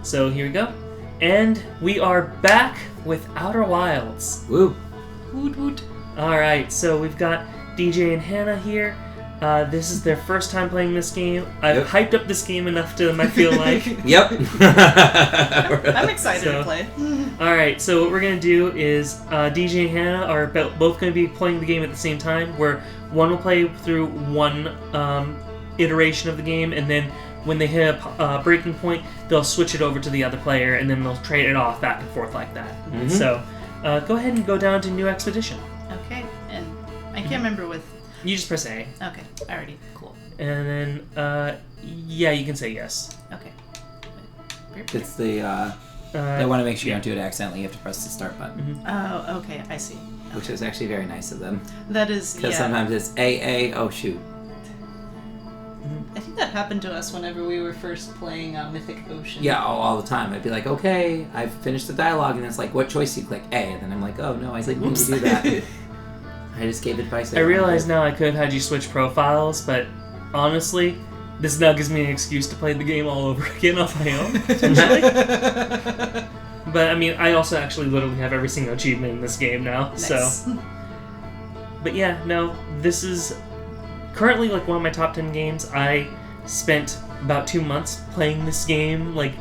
So here we go. And we are back with Outer Wilds. Woo. Woot woot. Alright, so we've got DJ and Hannah here. This is their first time playing this game. I've hyped up this game enough to I feel like. Yep. I'm excited to play. Alright, so what we're going to do is DJ and Hannah are both going to be playing the game at the same time, where one will play through one iteration of the game, and then when they hit a breaking point, they'll switch it over to the other player, and then they'll trade it off back and forth like that. Mm-hmm. So go ahead and go down to New Expedition. Okay, and I can't remember with... You just press A. Okay, alrighty, cool. And then, yeah, you can say yes. Okay. It's the, they want to make sure you don't do it accidentally. You have to press the start button. Oh, okay, I see. Which is actually very nice of them. That is, Because sometimes it's AA, oh shoot. I think that happened to us whenever we were first playing Mythic Ocean. Yeah, all the time. I'd be like, okay, I've finished the dialogue, and it's like, what choice do you click? A. And then I'm like, oh no, I didn't mean to do that. I just gave advice. I realize now I could have had you switch profiles, but honestly, this now gives me an excuse to play the game all over again on my own, potentially. But I mean, I also actually literally have every single achievement in this game now, Nice. so. But yeah, no, this is currently like one of my top 10 games. I spent about 2 months playing this game, like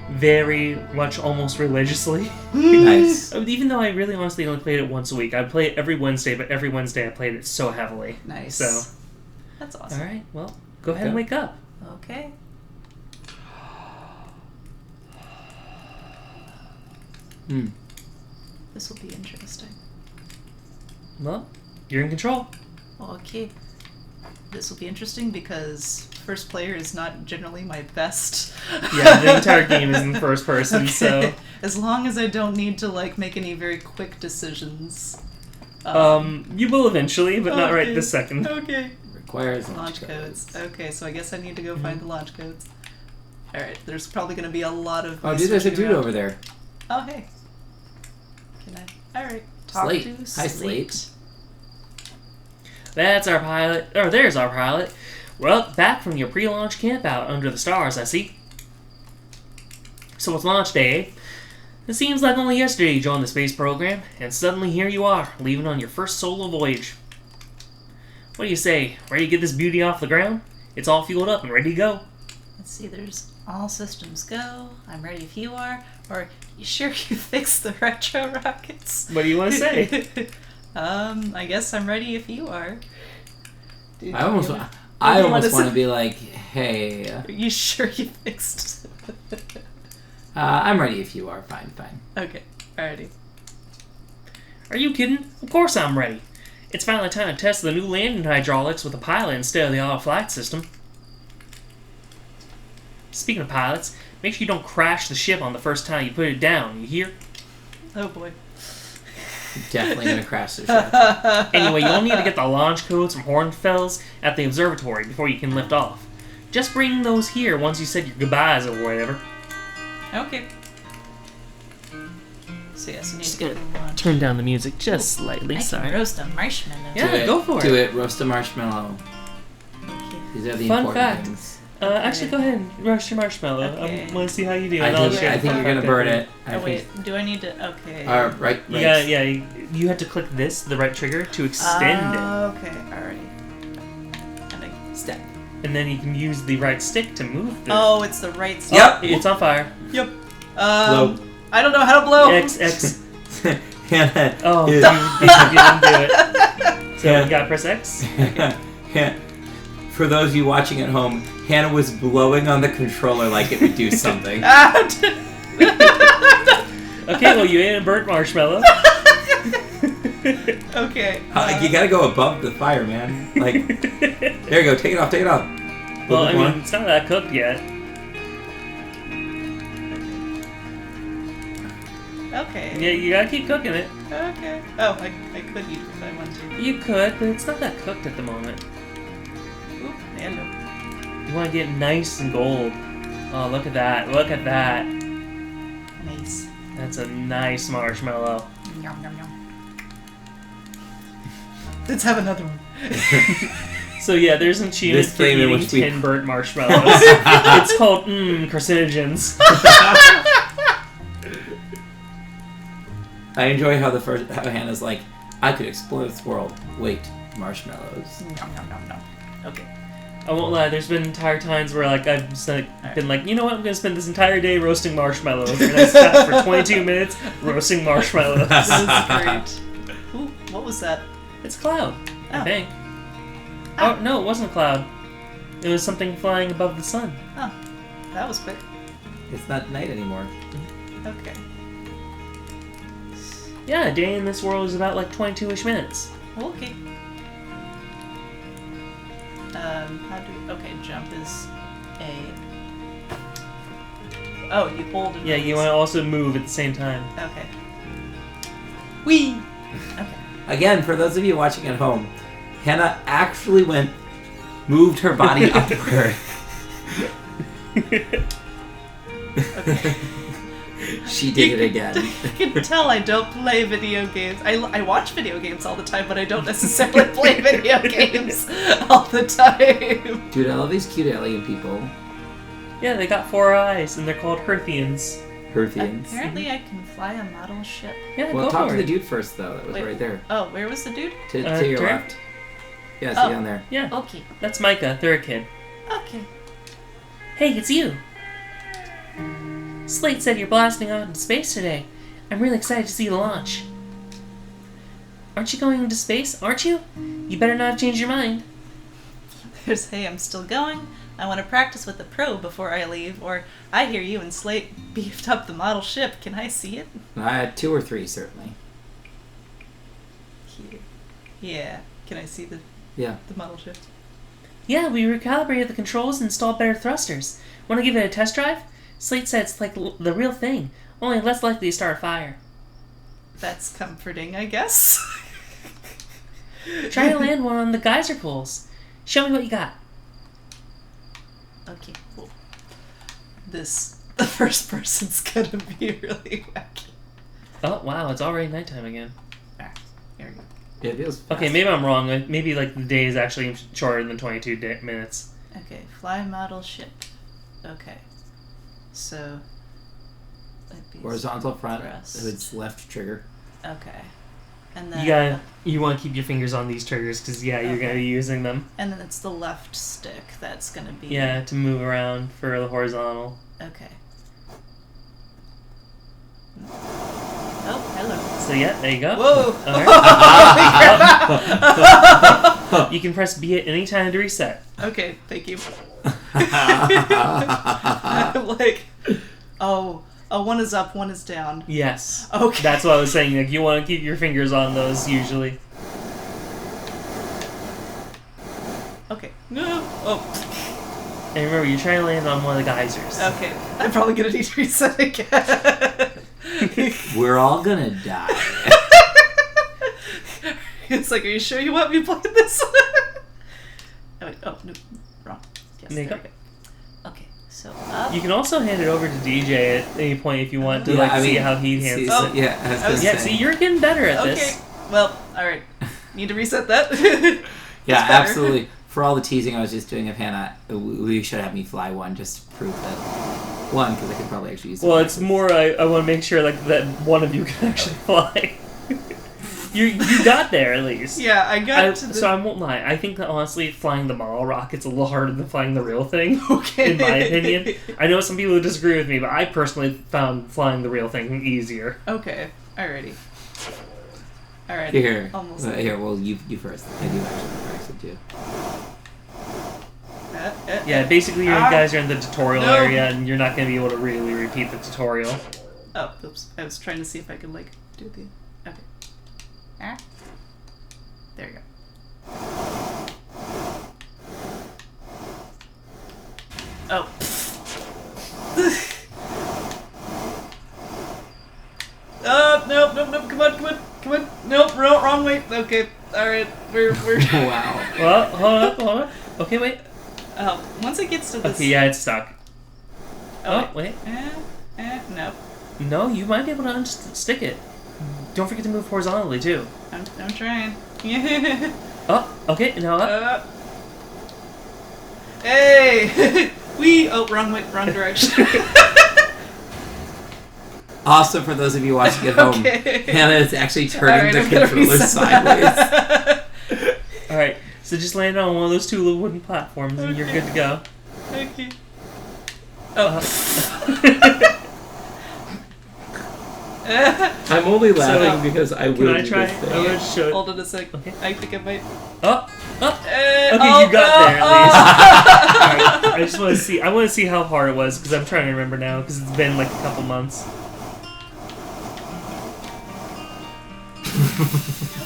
very much almost religiously. Nice. Even though I really honestly only played it once a week. I play it every Wednesday, but every Wednesday I played it so heavily. Nice. So, That's awesome. alright, well, go ahead and wake up. Okay. This will be interesting. Well, you're in control. Okay. This will be interesting because first player is not generally my best. Yeah, the entire game is in first person, so... As long as I don't need to, like, make any very quick decisions. You will eventually, but not right okay. this second. Okay. Requires Launch codes. Okay, so I guess I need to go find the launch codes. Alright, there's probably going to be a lot of... Oh, dude, there's a dude over there. Oh, hey. Can I... Alright. Talk Slate. to Hi, Slate. That's our pilot. Or there's our pilot. Well, back from your pre-launch camp out under the stars, I see. So it's launch day, eh? It seems like only yesterday you joined the space program, and suddenly here you are, leaving on your first solo voyage. What do you say? Ready to get this beauty off the ground? It's all fueled up and ready to go. Let's see, there's all systems go. I'm ready if you are. Or, you sure you fixed the retro rockets? What do you want to say? I guess I'm ready if you are. Dude, I almost want to be like, hey, Are you sure you fixed I'm ready if you are. Fine. Okay, alrighty. Are you kidding? Of course I'm ready. It's finally time to test the new landing hydraulics with a pilot instead of the auto-flight system. Speaking of pilots, make sure you don't crash the ship on the first time you put it down, you hear? Oh boy. Definitely gonna crash this ship. Anyway, you'll need to get the launch codes from Hornfels at the observatory before you can lift off. Just bring those here once you said your goodbyes or whatever. Okay. So yes, I need Just to gonna go launch. turn down the music just slightly, I can sorry. roast a marshmallow. Yeah, go for Do it. it. Roast a marshmallow. Okay. These are the Fun important fact. things. Actually, go ahead and roast your marshmallow. Okay. I want to see how you do. I and I'll think, share I the think fun you're gonna fact burn after. it. I Oh think. wait, do I need to? Okay. Right. Yeah, you have to click this, the right trigger, to extend it. Okay, alrighty. And I... Step. And then you can use the right stick to move the... Oh, it's the right stick. Yep. It's on fire. Yep. Blow. I don't know how to blow. X. Hannah. Oh, you is- didn't do it. So you gotta press X. For those of you watching at home, Hannah was blowing on the controller like it would do something. Okay, well, you ate a burnt marshmallow. Okay. You gotta go above the fire, man. Like, there you go. Take it off. Take it off. Well, I More. mean, it's not that cooked yet. Okay. Yeah, you gotta keep cooking it. Okay. Oh, I could eat it if I want to. You could, but it's not that cooked at the moment. Oop, hello. You want to get nice and gold. Oh, look at that. Look at that. Nice. That's a nice marshmallow. Yum, yum, yum. Let's have another one. So yeah, there's an achievement This for game in eating which we- 10 burnt marshmallows. It's called carcinogens. I enjoy how how Hannah's like, I could explore this world. Wait, marshmallows. Nom, nom, nom, nom. Okay. I won't lie. There's been entire times where like I've just, like, been like, you know what? I'm gonna spend this entire day roasting marshmallows, and I sat for 22 minutes roasting marshmallows. This is great. Ooh, what was that? It's a cloud, I Oh. think. Oh. Oh no, it wasn't a cloud. It was something flying above the sun. Oh, that was quick. It's not night anymore. Okay. Yeah, a day in this world is about like 22ish minutes. Okay. Okay, jump is A. Oh, you hold and Yeah, you want to also move at the same time. Okay. Whee! Okay. Again, for those of you watching at home, Hannah actually moved her body upward. Okay. She did it again. You can tell I don't play video games. I watch video games all the time, but I don't necessarily play video games all the time. Dude, I love these cute alien people. Yeah, they got 4 eyes, and they're called Herthians. Herthians. Apparently I can fly a model ship. Yeah, Well, go talk for to the it. dude first, though. That was Wait. right there. Oh, where was the dude? To your turn. left. Yeah, see Oh. down there. Yeah, Okay. that's Micah. They're a kid. Okay. Hey, it's you. Slate said you're blasting out into space today. I'm really excited to see the launch. Aren't you going into space, aren't you? You better not have changed your mind. There's hey, I'm still going. I want to practice with the pro before I leave, or I hear you and Slate beefed up the model ship. Can I see it? I had 2 or 3, certainly. Here. Yeah. Can I see the Yeah. model ship? Yeah, we recalibrated the controls and installed better thrusters. Want to give it a test drive? Slate said it's like the real thing, only less likely to start a fire. That's comforting, I guess. Try to land one on the geyser pools. Show me what you got. Okay, cool. The first person's gonna be really wacky. Oh, wow, it's already nighttime again. Ah, here we go. It feels fast. Okay, maybe I'm wrong. Maybe like the day is actually shorter than 22 minutes. Okay, fly model ship. Okay. So. that'd be Horizontal front, thrust. it's left trigger. Okay. And then. You want to keep your fingers on these triggers because you're Okay. gonna be using them. And then it's the left stick that's gonna be. Yeah, to move around for the horizontal. Okay. Oh, hello. So yeah, there you go. Whoa! You can press B at any time to reset. Okay, thank you. I'm like, oh, one is up, one is down. Yes. Okay. That's what I was saying. Like you want to keep your fingers on those usually. Okay. No. Oh. And remember, you're trying to land on one of the geysers. Okay. I'm probably gonna need to reset again. We're all gonna die. It's like, are you sure you want me playing this? Oh, wait. Oh, no. Wrong. Yes, There you there go. we go. Okay, so up. You can also hand it over to DJ at any point if you want to Yeah, like I see mean, how he handles Oh. it. Yeah, I was gonna Yeah, say. see, you're getting better at Okay. this. Well, alright. Need to reset that? Yeah, better. absolutely. For all the teasing I was just doing of Hannah, we should have me fly one just to prove that. One, because I could probably actually use it. Well, it's more I want to make sure like that one of you can actually fly. you got there at least. Yeah, I got to the... So I won't lie. I think that honestly, flying the model rocket's a little harder than flying the real thing. Okay. In my opinion, I know some people disagree with me, but I personally found flying the real thing easier. Okay, alrighty. Alright. Here. Almost. Here, well, you first. I do actually practice it too. Yeah, basically you guys are in the tutorial No. area, and you're not going to be able to really repeat the tutorial. Oh, oops. I was trying to see if I could, like, do the... Okay. Ah. There you go. Oh. Nope, come on. Nope, wrong way. Okay, alright, we're... Wow. Well, hold up. Okay, wait. Once it gets to this... Okay, yeah, it's stuck. Oh, Wait. No. No, you might be able to unstick it. Don't forget to move horizontally, too. I'm trying. Oh, okay, now up. Hey! Wrong direction. Also, for those of you watching at home, Okay. Hannah is actually turning Alright, the I'm gonna controller reset sideways. that. Alright, so just land on one of those two little wooden platforms and you're good to go. Okay. Oh. I'm only laughing So, because I Can will I do try? this thing. I want to show it. Hold on a sec. Okay. I think I might. Oh! Oh! Okay, Okay, you got there at least. Alright, I just want to see. I want to see how hard it was because I'm trying to remember now because it's been like a couple months.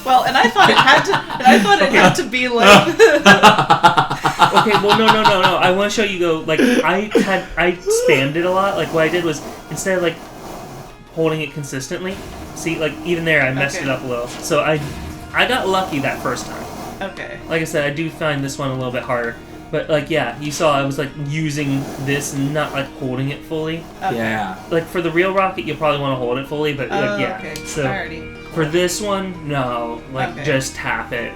Well, and I thought it had to. And I thought it had to be like. Okay, well, no. I want to show you go. Like I spammed it a lot. Like what I did was instead of like holding it consistently. See, like even there, I messed Okay. it up a little. So I got lucky that first time. Okay. Like I said, I do find this one a little bit harder. But like yeah, you saw I was like using this and not like holding it fully. Okay. Yeah. Like for the real rocket, you'll probably want to hold it fully, but like yeah. Okay. So Alrighty. for this one, no, like Okay. just tap it.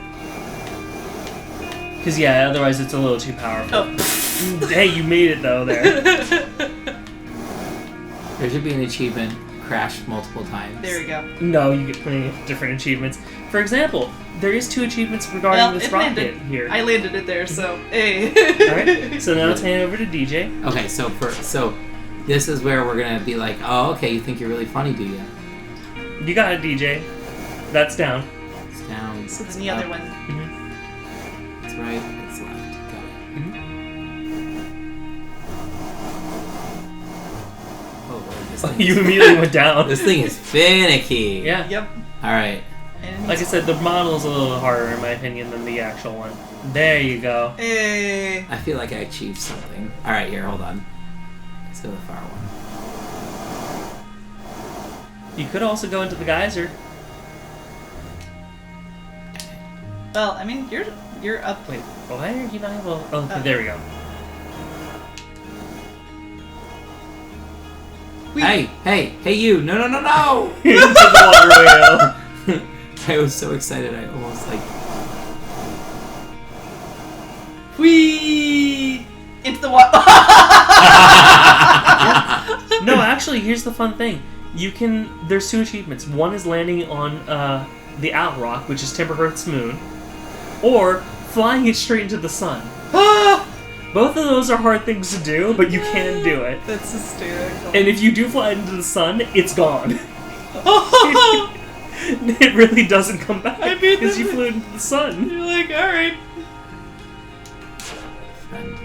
Cause yeah, otherwise it's a little too powerful. Oh. Hey, you made it though there. There should be an achievement. Crash multiple times. There we go. No, you get plenty of different achievements. For example, there is 2 achievements regarding Well, this it rocket landed. here. I landed it there, so hey. Alright, so now let's hand it over to DJ. Okay, so this is where we're gonna be like, oh, okay, you think you're really funny, do you? You got it, DJ. That's down. It's down. So it's then the up, other one. It's right. It's left. Got it. Oh Lord, this thing. You immediately went down. This thing is finicky. Yeah. Yep. All right. And Like I said, the model is a little harder in my opinion than the actual one. There you go. Hey. I feel like I achieved something. All right, here, hold on. Let's go to the far one. You could also go into the geyser. Well, I mean, you're up. Wait, why are you not able? Oh, okay, there we go. Hey, you! No! Into the water whale. I was so excited, I almost like. Whee! Into the water. No, actually, here's the fun thing. You can. There's 2 achievements. One is landing on the Owl Rock, which is Timberhearth's moon, or flying it straight into the sun. Both of those are hard things to do, but you can do it. That's hysterical. And if you do fly into the sun, it's gone. It really doesn't come back I mean, because you flew into the sun. You're like, all right. Friend.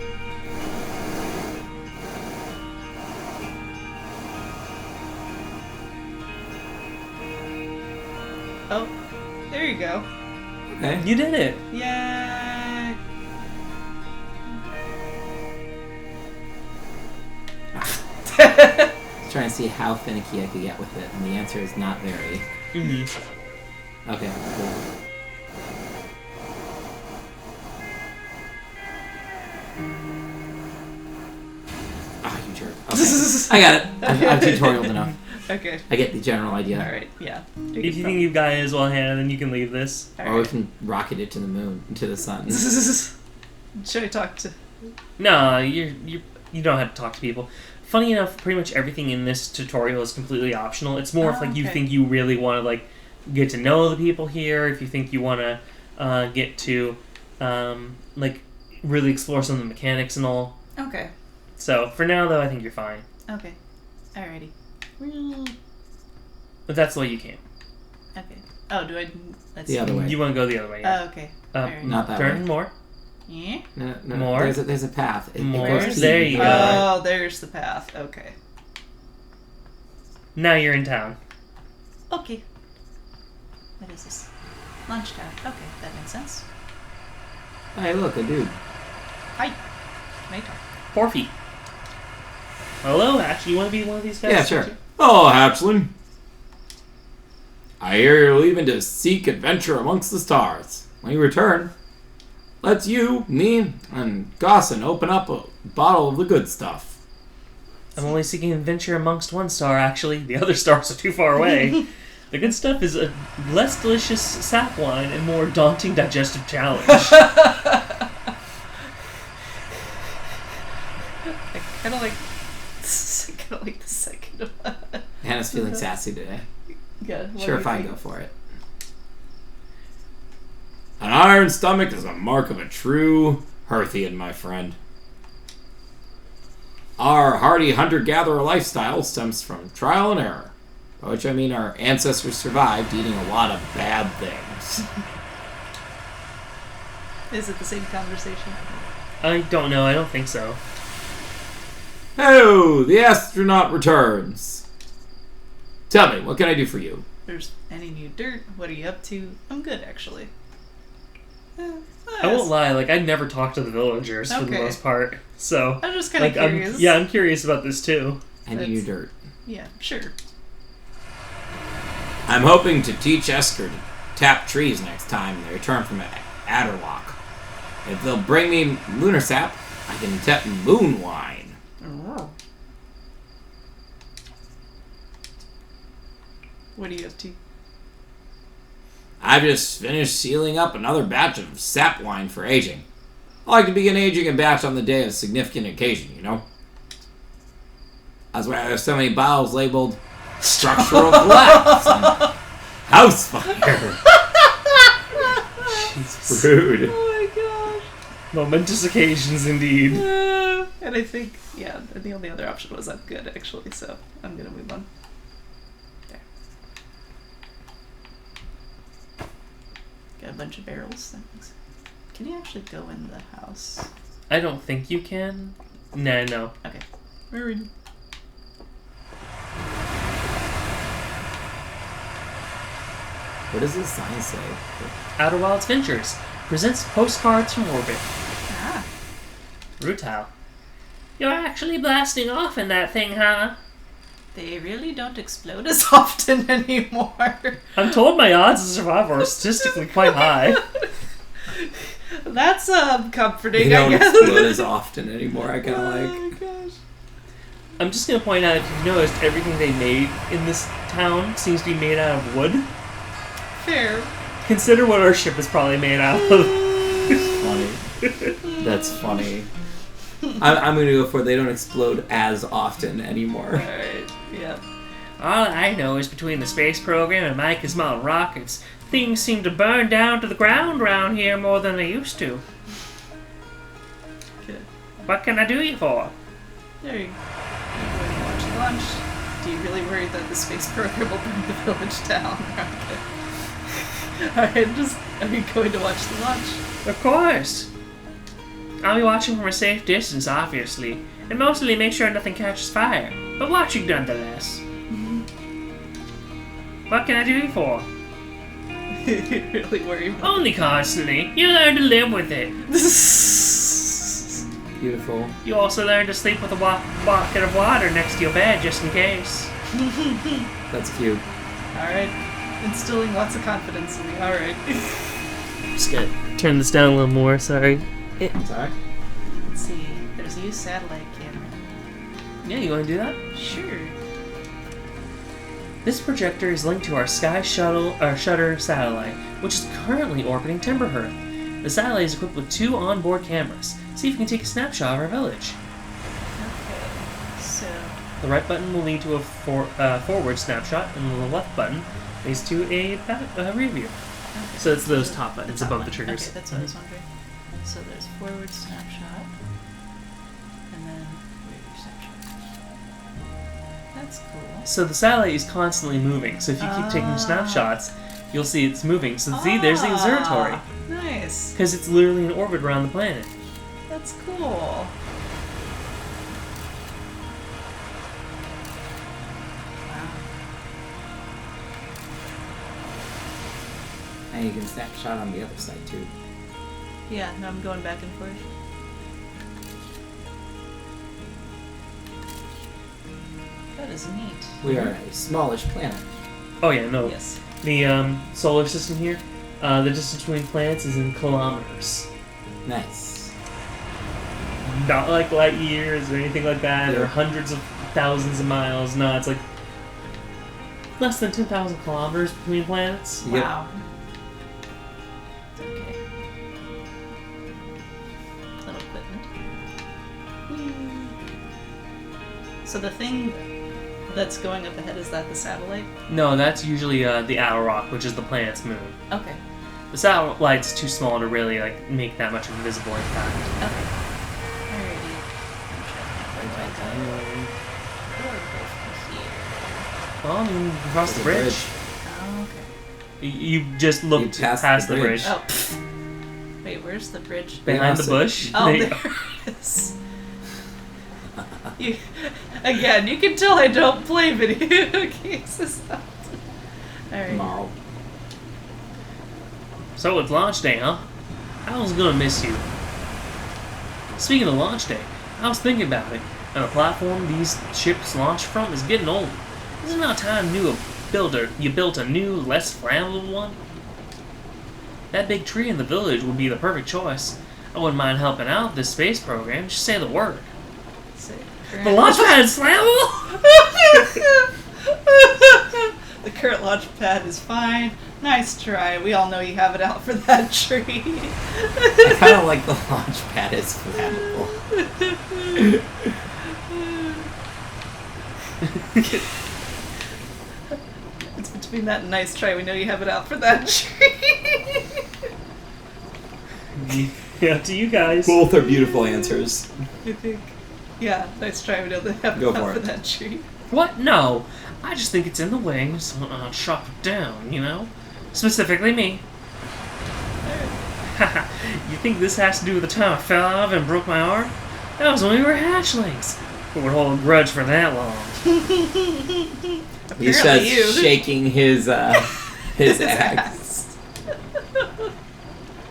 Oh, there you go. Okay. You did it. Yay! Trying to see how finicky I could get with it, and the answer is not very. Mm-hmm. Okay, cool. Ah, you jerk. Okay. I got it. I've tutorialed enough. Okay. I get the general idea. All right. Yeah. If you think you've got it as well, Hannah, then you can leave this. Or we can rocket it to the moon, to the sun. Should I talk to? No, you don't have to talk to people. Funny enough, pretty much everything in this tutorial is completely optional. It's more if like you okay. think you really want to like get to know the people here. If you think you want to get to like really explore some of the mechanics and all. Okay. So for now, though, I think you're fine. Okay. Alrighty. But that's the way you can. Okay. Oh, do I? Let's The other way. You want to go the other way. Yeah. Oh, okay. Up, Alright. Not that turn way. more. Yeah. No, More. There's a path. It More. goes to There you go. Oh, there's the path. Okay. Now you're in town. Okay. What is this? Lunchtime. Okay, that makes sense. Hey, look, a dude. Hi. May I talk? Porfy. Hello, Ash. You want to be one of these guys? Yeah, sure. Oh, Hatchling. I hear you're leaving to seek adventure amongst the stars. When you return, let's you, me, and Gossin open up a bottle of the good stuff. I'm only seeking adventure amongst one star, actually. The other stars are too far away. The good stuff is a less delicious sap wine and more daunting digestive challenge. kind of like the second one. Hannah's feeling sassy today. Yeah. Sure, fine, go for it. An iron stomach is a mark of a true Hearthian, my friend. Our hardy hunter-gatherer lifestyle stems from trial and error, by which I mean our ancestors survived eating a lot of bad things. Is it the same conversation? I don't know. I don't think so. Oh, the astronaut returns. Tell me, what can I do for you? There's any new dirt? What are you up to? I'm good, actually. I won't lie. Like, I never talked to the villagers for the Okay. most part. So, I'm just kind of like, curious. I'm curious about this too. Any new dirt? Yeah, sure. I'm hoping to teach Esker to tap trees next time they return from Adderlock. If they'll bring me lunar sap, I can tap moon wine. Oh. What are you up to? I've just finished sealing up another batch of sap wine for aging. I like to begin aging a batch on the day of a significant occasion, you know? That's why there's so many bottles labeled structural collapse and house fire. Jesus. Rude. Oh my gosh. Momentous occasions indeed. And I think, yeah, the only other option was I'm good, actually, so I'm gonna move on. There. Got a bunch of barrels, things. Can you actually go in the house? I don't think you can. No. Okay. We're in. What does this sign say? Outer Wilds Ventures presents postcards from orbit. Ah. Rutal. You're actually blasting off in that thing, huh? They really don't explode as often anymore. I'm told my odds of survival are statistically quite high. That's comforting, They don't I guess. explode as often anymore, I kind of like. Oh my gosh. I'm just gonna point out, if you've noticed, everything they made in this town seems to be made out of wood. Fair. Consider what our ship is probably made out of. Funny. That's funny. I'm gonna go for they don't explode as often anymore. Alright, yeah. All I know is between the space program and Micah's model rockets, things seem to burn down to the ground around here more than they used to. Good. What can I do you for? There you go. You're going to watch the launch. Do you really worry that the space program will burn the village down? Okay. Alright, just are you going to watch the launch? Of course. I'll be watching from a safe distance, obviously, and mostly make sure nothing catches fire, but watching nonetheless. What can I do you for? You really worry about Only constantly. You learn to live with it. Beautiful. You also learn to sleep with a bucket of water next to your bed, just in case. That's cute. Alright. Instilling lots of confidence in me. Alright. Just gonna turn this down a little more, sorry. Sorry? Let's see. There's a used satellite camera. Yeah, you wanna do that? Sure. This projector is linked to our Shutter satellite, which is currently orbiting Timberhearth. The satellite is equipped with 2 onboard cameras. See if you can take a snapshot of our village. Okay. So. The right button will lead to a forward snapshot, and the left button leads to a rear view. Okay. So it's those top buttons top above the one. triggers. Okay, that's what I was wondering. So there's forward snapshot, and then rear snapshot. That's cool. So the satellite is constantly moving, so if you keep taking snapshots, you'll see it's moving. So see, there's the observatory. Nice. Because it's literally in orbit around the planet. That's cool. Wow. And you can snapshot on the other side too. Yeah, no, I'm going back and forth. That is neat. We are a smallish planet. Oh yeah, no. Yes. The solar system here, the distance between planets is in kilometers. Nice. Not like light years or anything like that, Yeah. or hundreds of thousands of miles. No, it's like less than 10,000 kilometers between planets. Yep. Wow. Okay. Little equipment. Whee. So the thing that's going up ahead, is that the satellite? No, that's usually the Owl Rock, which is the planet's moon. Okay. The satellite's too small to really like make that much of a visible impact. Okay. Alrighty. I'm checking where do I go? Or go from here? Well, I mean, across the bridge. Oh, okay. You just looked You passed past the the bridge. Oh, wait, where's the bridge? Behind the Yeah, bush. Oh, There you there go. it is. You, again, you can tell I don't play video games this often. Alright. No. So it's launch day, huh? I was gonna miss you. Speaking of launch day, I was thinking about it. And the platform these ships launch from is getting old. Isn't it about time you built a new, less flammable one? That big tree in the village would be the perfect choice. I wouldn't mind helping out this space program. Just say the word. The launch pad is flammable? The current launch pad is fine. Nice try. We all know you have it out for that tree. I kind of like the launch pad is flammable. It's between that and nice try. We know you have it out for that tree. Yeah, to you guys. Both are beautiful answers. I think. Yeah, nice try. We know they have Go it out for for it. that tree. What? No. I just think it's in the way, so I'll chop it down, you know? Specifically me. Haha, you think this has to do with the time I fell off and broke my arm? That was when we were hatchlings. Who would hold a grudge for that long? He says, you. shaking his his axe.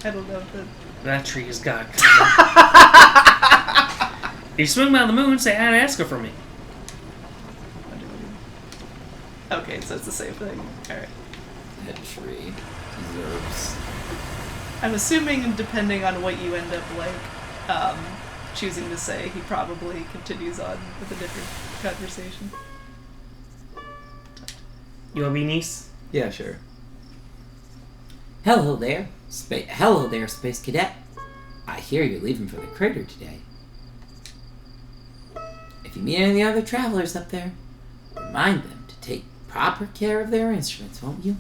I don't know if that. That tree has got coming. If you swing by the moon, say hi to Eska for me. Okay, so it's the same thing. Alright. That tree deserves. I'm assuming, depending on what you end up choosing to say, he probably continues on with a different conversation. You want to be niece? Yeah, sure. Hello there, Hello there, Space Cadet. I hear you're leaving for the crater today. If you meet any other travelers up there, remind them to take proper care of their instruments, won't you?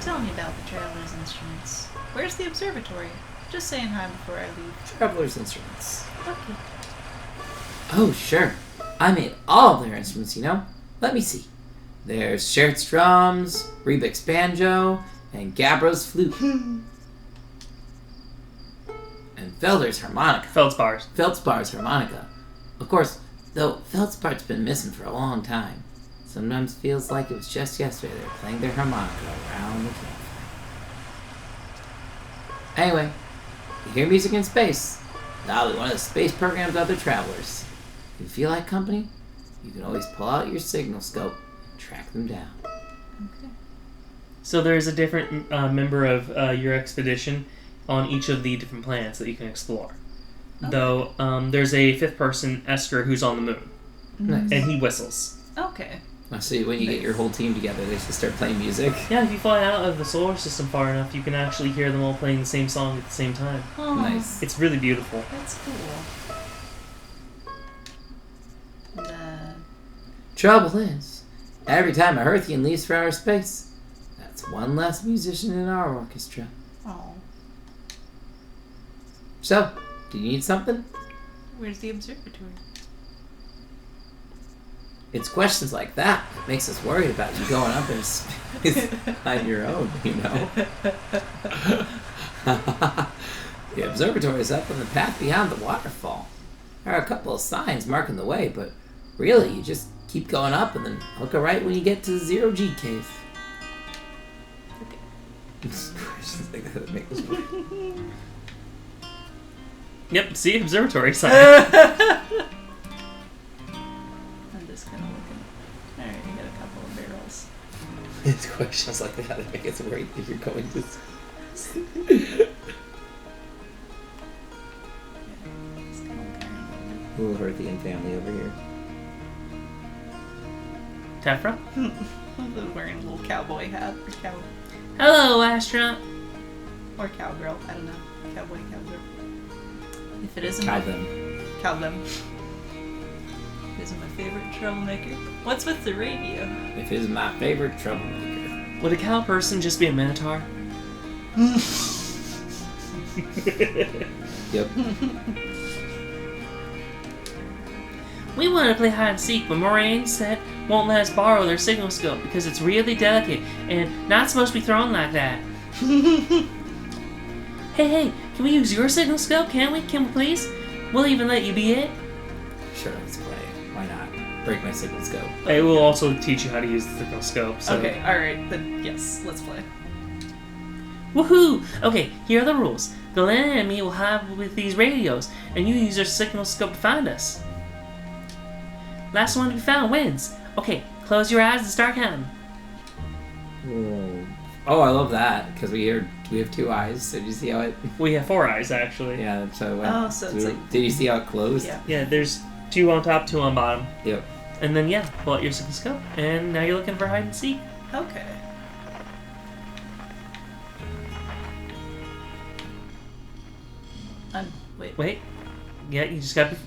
Tell me about the traveler's instruments. Where's the observatory? Just saying hi before I leave. Traveler's instruments. Okay. Oh, sure. I made all of their instruments, you know. Let me see. There's Schertz drums, Rebek's banjo, and Gabra's flute. And Felder's harmonica. Feldspar's. Feldspar's harmonica. Of course, though Feldspar's been missing for a long time. Sometimes feels like it was just yesterday they were playing their harmonica around the campfire. Anyway, you hear music in space. That'll be one of the space program's other travelers. If you feel like company, you can always pull out your signal scope and track them down. Okay. So there's a different member of your expedition on each of the different planets that you can explore. Okay. Though there's a fifth person, Esker, who's on the moon, Nice. and he whistles. Okay. I see when you get your whole team together, they just start playing music. Yeah, if you fly out of the solar system far enough, you can actually hear them all playing the same song at the same time. Oh, Nice. It's really beautiful. That's cool. And, Trouble is, every time a Earthian leaves for outer space, that's one less musician in our orchestra. oh, So, do you need something? where's the observatory? It's questions like that that makes us worried about you going up in space on your own, you know? The observatory is up on the path beyond the waterfall. There are a couple of signs marking the way, but really, you just keep going up and then hook a right when you get to the Zero-G cave. Okay. Questions like that make us worried. Yep, see? Observatory sign. I'm just kind of looking. Alright, you got a couple of barrels. It's questions like that that make us worried if you're going to... It's kind of looking. Little Earthian family over here. Tefra? Wearing a little cowboy hat. Or Hello, astronaut. or cowgirl. I don't know. Cowboy, cowgirl. If it isn't Calvin. Calvin. Isn't my favorite troublemaker. What's with the radio? If is my favorite troublemaker. Would a cow person just be a minotaur? Yep. We want to play hide and seek, but Moraine said won't let us borrow their signal scope because it's really delicate and not supposed to be thrown like that. Hey, can we use your signal scope? Can we? Can we please? We'll even let you be it. Sure, let's play. Why not? Break my signal scope. It will also teach you how to use the signal scope. So. Okay, alright, then yes, let's play. Woohoo! Okay, here are the rules. The land enemy will have with these radios, and you use your signal scope to find us. Last one to be found wins. Okay, close your eyes and start counting. Whoa. Oh, I love that because we have 2 eyes. So did you see how it? We have 4 eyes actually. Yeah. So it went Oh, so it's through. like- Did you see how it closed? Yeah. Yeah, there's 2 on top, 2 on bottom. Yep. And then yeah, pull out your signal scope, and now you're looking for hide and seek. Okay. Wait. Wait. Yeah, you just gotta be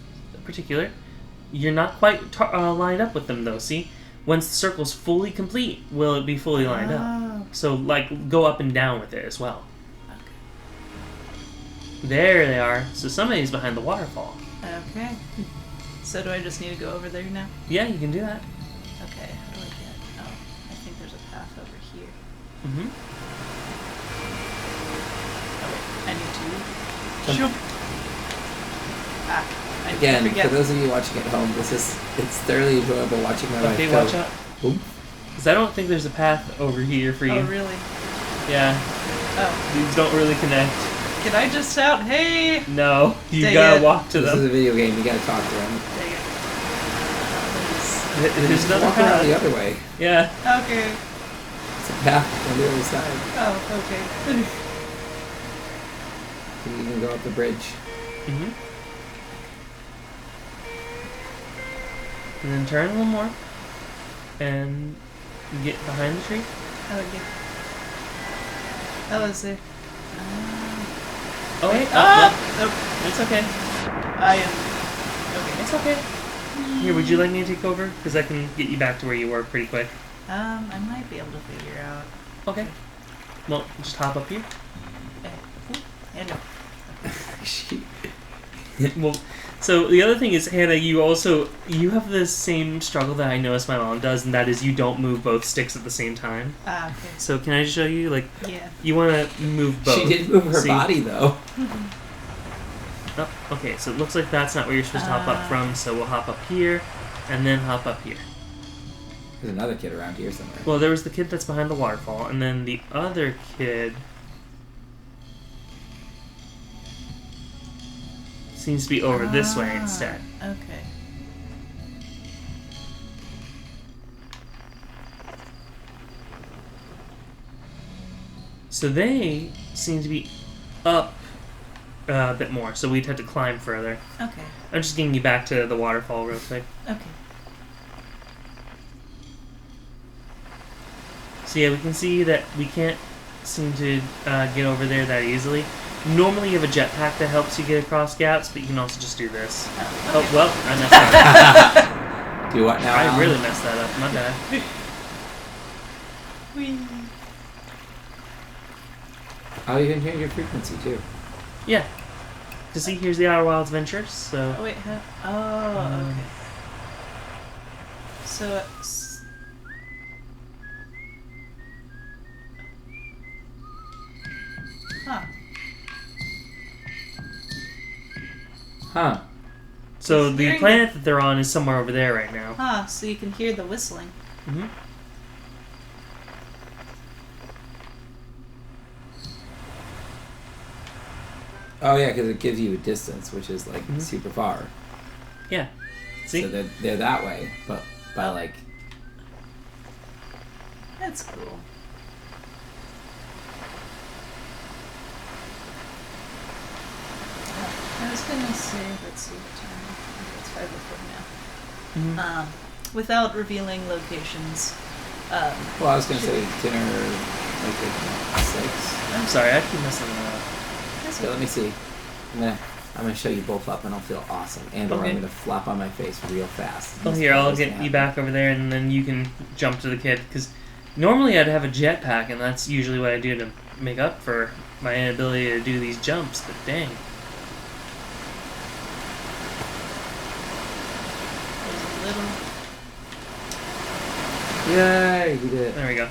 particular. You're not quite lined up with them though, see? Once the circle's fully complete, will it be fully lined up? Oh, So, like, go up and down with it as well. okay. There they are. So somebody's behind the waterfall. Okay. So do I just need to go over there now? Yeah, you can do that. Okay, how do I get... Oh, I think there's a path over here. Mm-hmm. Oh wait, I need to... Jump. Ah, I Again, forget. for those of you watching at home, it's thoroughly enjoyable watching my Okay, wife go. watch out. Boom. Because I don't think there's a path over here for you. Oh, really? Yeah, Oh. these don't really connect. Can I just shout, hey? No, you Dang gotta it. walk to This is them. a video game. You gotta talk to them. Dang it. There's another Walk around the path. other way. Yeah. Please. Okay. It's a path on the other side. Oh, okay. You can even go up the bridge. Mm-hmm. And then turn a little more. And get behind the tree. Oh, yeah. Oh, is there? Oh, wait. Ah! No, Nope. it's okay. I am. Okay. It's okay. Here, would you like me to take over? Because I can get you back to where you were pretty quick. I might be able to figure out. Okay. Well, just hop up here. And Well, so the other thing is, Hannah, you have the same struggle that I noticed my mom does, and that is you don't move both sticks at the same time. ah, okay. So can I just show you? Like, Yeah. you want to move both. She did move her See? body though. Oh, okay, so it looks like that's not where you're supposed to hop up from, so we'll hop up here, and then hop up here. There's another kid around here somewhere. Well, there was the kid that's behind the waterfall, and then the other kid seems to be over this way instead. Okay. So they seem to be up a bit more, so we'd have to climb further. Okay. I'm just getting you back to the waterfall real quick. Okay. So yeah, we can see that we can't seem to get over there that easily. Normally you have a jetpack that helps you get across gaps, but you can also just do this. Oh, well, I messed that up. Do what now? I Alan? really messed that up. My bad. Whee. Oh, you can change your frequency too. Yeah. To see, here's the Outer Wilds Adventures, so... Oh, wait. Oh, okay. So it's... Huh. Huh. So Just the hearing planet that they're on is somewhere over there right now. Huh, so you can hear the whistling. Mm-hmm. Oh yeah, because it gives you a distance, which is like Mhm. super far. Yeah. See? So they're that way, but by like. That's cool. I was gonna say, let's see what time. It's 5:04 Mhm. now. Without revealing locations. Well, I was gonna say dinner like at 6. I'm sorry, I keep messing that up. That's So let me see. I'm gonna I'm gonna show you both up, and I'll feel awesome. And or Okay. I'm gonna flop on my face real fast. Oh, here, I'll get you back over there, and then you can jump to the kid. Because normally I'd have a jetpack, and that's usually what I do to make up for my inability to do these jumps. But dang. There's a little. Yay! You did it. There we go.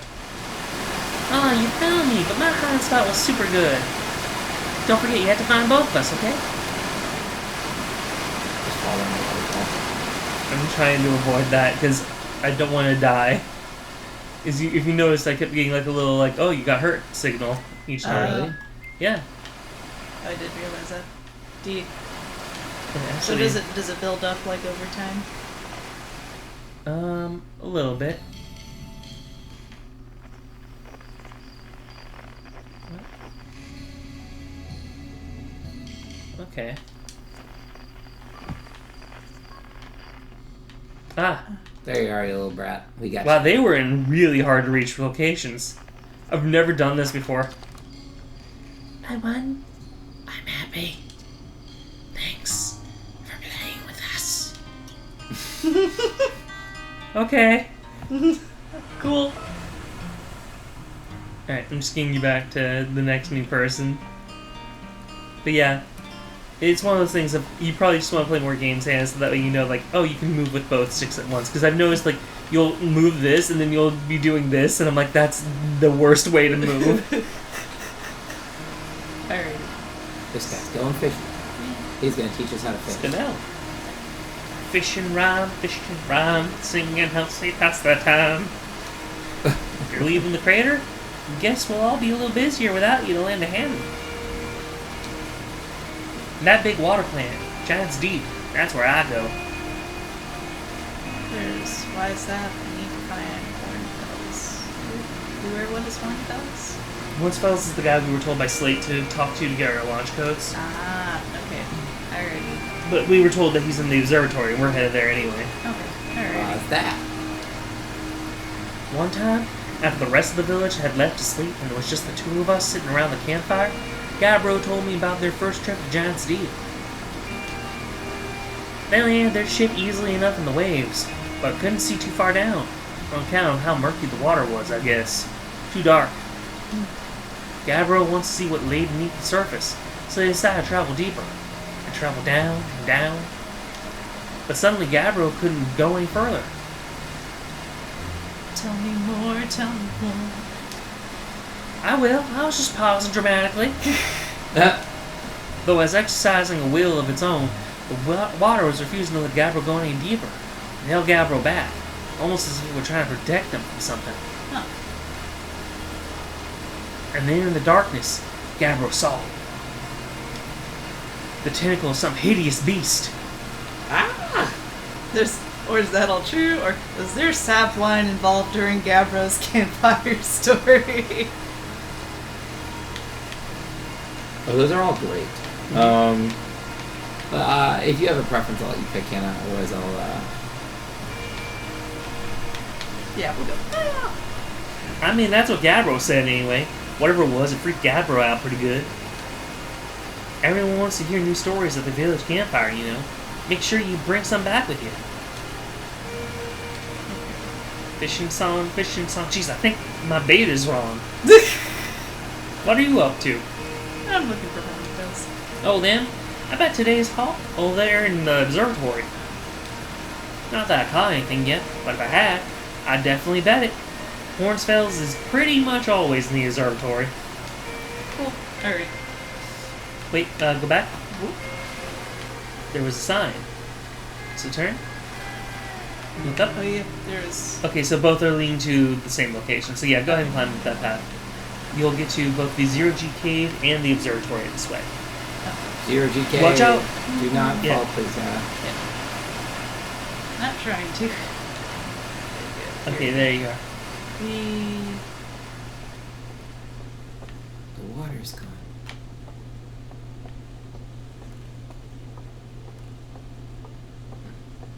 Oh, you found me, but my hiding spot was super good. Don't forget, you have to find both of us, okay? Just fall down the waterfall. I'm trying to avoid that because I don't want to die. If you noticed, I kept getting like a little like, oh, you got hurt signal each time. Really? Yeah. I did realize that. Do you, Yeah, so does it build up like over time? A little bit. Okay. Ah, There you are, you little brat. We got wow, you. they were in really hard to reach locations. I've never done this before. I won. I'm happy. Thanks for playing with us. Okay. Cool. Alright, I'm just getting you back to the next new person. But yeah, it's one of those things of you probably just want to play more games, and so that way you know, like, oh, you can move with both sticks at once. Because I've noticed, like, you'll move this, and then you'll be doing this, and I'm like, that's the worst way to move. Alright. This guy's going fishing. He's gonna teach us how to It's fish. good now. Fish and rhyme, sing and help say pass the time. If you're leaving the crater, guess we'll all be a little busier without you to lend a hand. And that big water plant, Giant's Deep, that's where I go. Why is that? I need to find Hornfells. What is Hornfells? Hornsfells is the guy we were told by Slate to talk to get our launch codes. Ah, okay. Alrighty. But we were told that he's in the observatory, and we're headed there anyway. Okay. Alrighty. What's that? One time, after the rest of the village had left to sleep and it was just the two of us sitting around the campfire, Gabbro told me about their first trip to Giant's Deep. They landed their ship easily enough in the waves, but couldn't see too far down, on account of how murky the water was, I guess. Too dark. Gabbro wants to see what lay beneath the surface, so they decided to travel deeper, and travel down and down. But suddenly Gabbro couldn't go any further. Tell me more, tell me more. I will. I was just pausing dramatically. Though as exercising a will of its own, the water was refusing to let Gabbro go any deeper, and held Gabbro back, almost as if it were trying to protect him from something. Huh. And then in the darkness, Gabbro saw the tentacle of some hideous beast. Ah! Or is that all true? Or was there sap wine involved during Gabbro's campfire story? Oh, those are all great. If you have a preference, I'll let you pick Hannah. Otherwise, I'll. Yeah, we'll go. I mean, that's what Gabbro said anyway. Whatever it was, it freaked Gabbro out pretty good. Everyone wants to hear new stories at the village campfire, you know. Make sure you bring some back with you. Fishing song. Jeez, I think my bait is wrong. What are you up to? I'm looking for Hornfells. Oh, them? I bet today's hot over there in the observatory. Not that I caught anything yet, but if I had, I'd definitely bet it. Hornsfells is pretty much always in the observatory. Cool. Alright. Wait, go back. There was a sign. So turn. Look up. Oh yeah, there's... Okay, so both are leading to the same location. So yeah, go ahead and climb that path. You'll get to both the Zero G Cave and the observatory this way. 0GK. Watch out. Do not Yeah. fall, please, Hannah. Not trying to. Okay, there you are. The water's gone.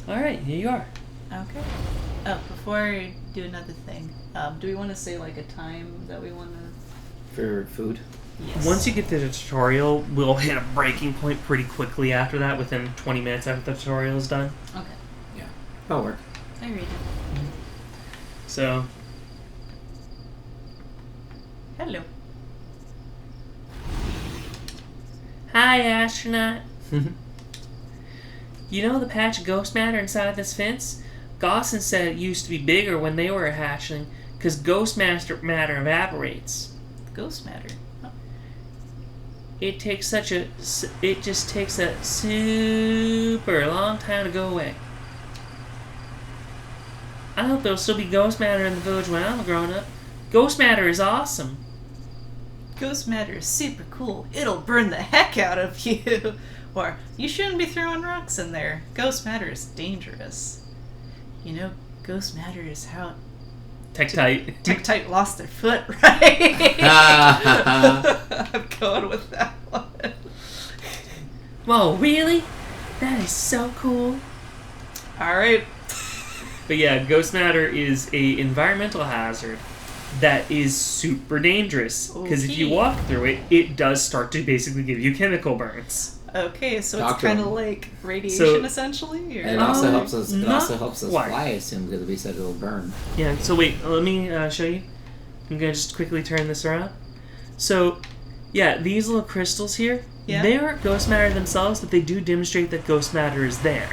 Alright, here you are. Okay. Oh, before I do another thing, do we want to say like a time that we want to For food. Yes. Once you get to the tutorial, we'll hit a breaking point pretty quickly after that, within 20 minutes after the tutorial is done. Okay. Yeah. That'll work. I read it. So, Hello. hi, astronaut. You know the patch of ghost matter inside this fence? Gosson said it used to be bigger when they were hatchling, because ghost matter evaporates. Ghost matter. Oh. It just takes a super long time to go away. I hope there'll still be ghost matter in the village when I'm grown up. Ghost matter is awesome. Ghost matter is super cool. It'll burn the heck out of you. Or, you shouldn't be throwing rocks in there. Ghost matter is dangerous. You know, ghost matter is how Tektite. Tektite lost their foot, right? I'm going with that one. Whoa, really? That is so cool. Alright. But yeah, ghost matter is a environmental hazard that is super dangerous. Because if you Okay. walk through it, it does start to basically give you chemical burns. Okay, so Talk it's to kind of him. like radiation, So- essentially? Or? And it also helps us. It not also helps us quite. fly, I assume, because we said it'll burn. Yeah, so wait, let me show you. I'm going to just quickly turn this around. So, yeah, these little crystals here, Yeah. they aren't ghost matter themselves, but they do demonstrate that ghost matter is there.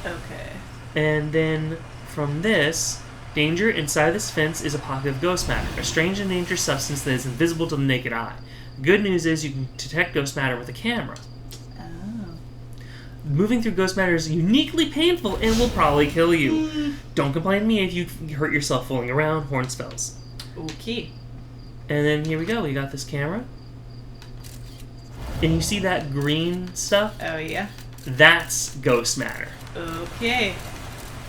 Okay. And then from this, danger inside this fence is a pocket of ghost matter, a strange and dangerous substance that is invisible to the naked eye. The good news is you can detect ghost matter with a camera. Oh. Moving through ghost matter is uniquely painful and will probably kill you. Don't complain to me if you hurt yourself fooling around, horn spells. Okay. And then here we go, we got this camera. And you see that green stuff? Oh, yeah? That's ghost matter. Okay.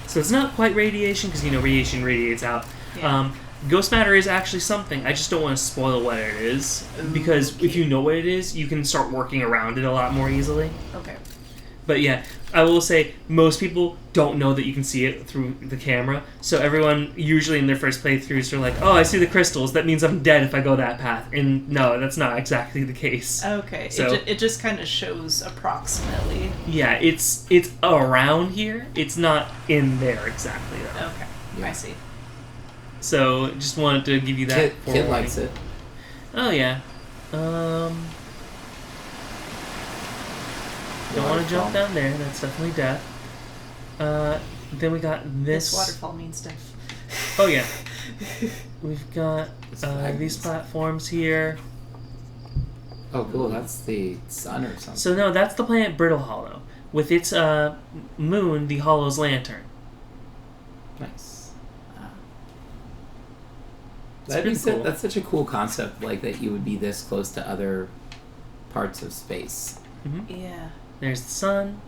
So it's not quite radiation, because radiation radiates out. Yeah. Ghost matter is actually something. I just don't want to spoil what it is, because if you know what it is, you can start working around it a lot more easily. Okay. But yeah, I will say most people don't know that you can see it through the camera. So everyone usually in their first playthroughs are like, "Oh, I see the crystals. That means I'm dead if I go that path." And no, that's not exactly the case. Okay. So- it just kind of shows approximately. Yeah, it's around here. It's not in there exactly though. Okay. Yeah. I see. So just wanted to give you that. Kid forewarning. likes it. Oh yeah. Don't want to jump down there. That's definitely death. Then we got This this. waterfall means death. Oh yeah. We've got This flag these means- platforms here. Oh, cool. That's the sun or something. So no, that's the planet Brittle Hollow with its moon, the Hollow's lantern. Nice. It's pretty cool. That's such a cool concept, like that you would be this close to other parts of space. Yeah. There's the sun.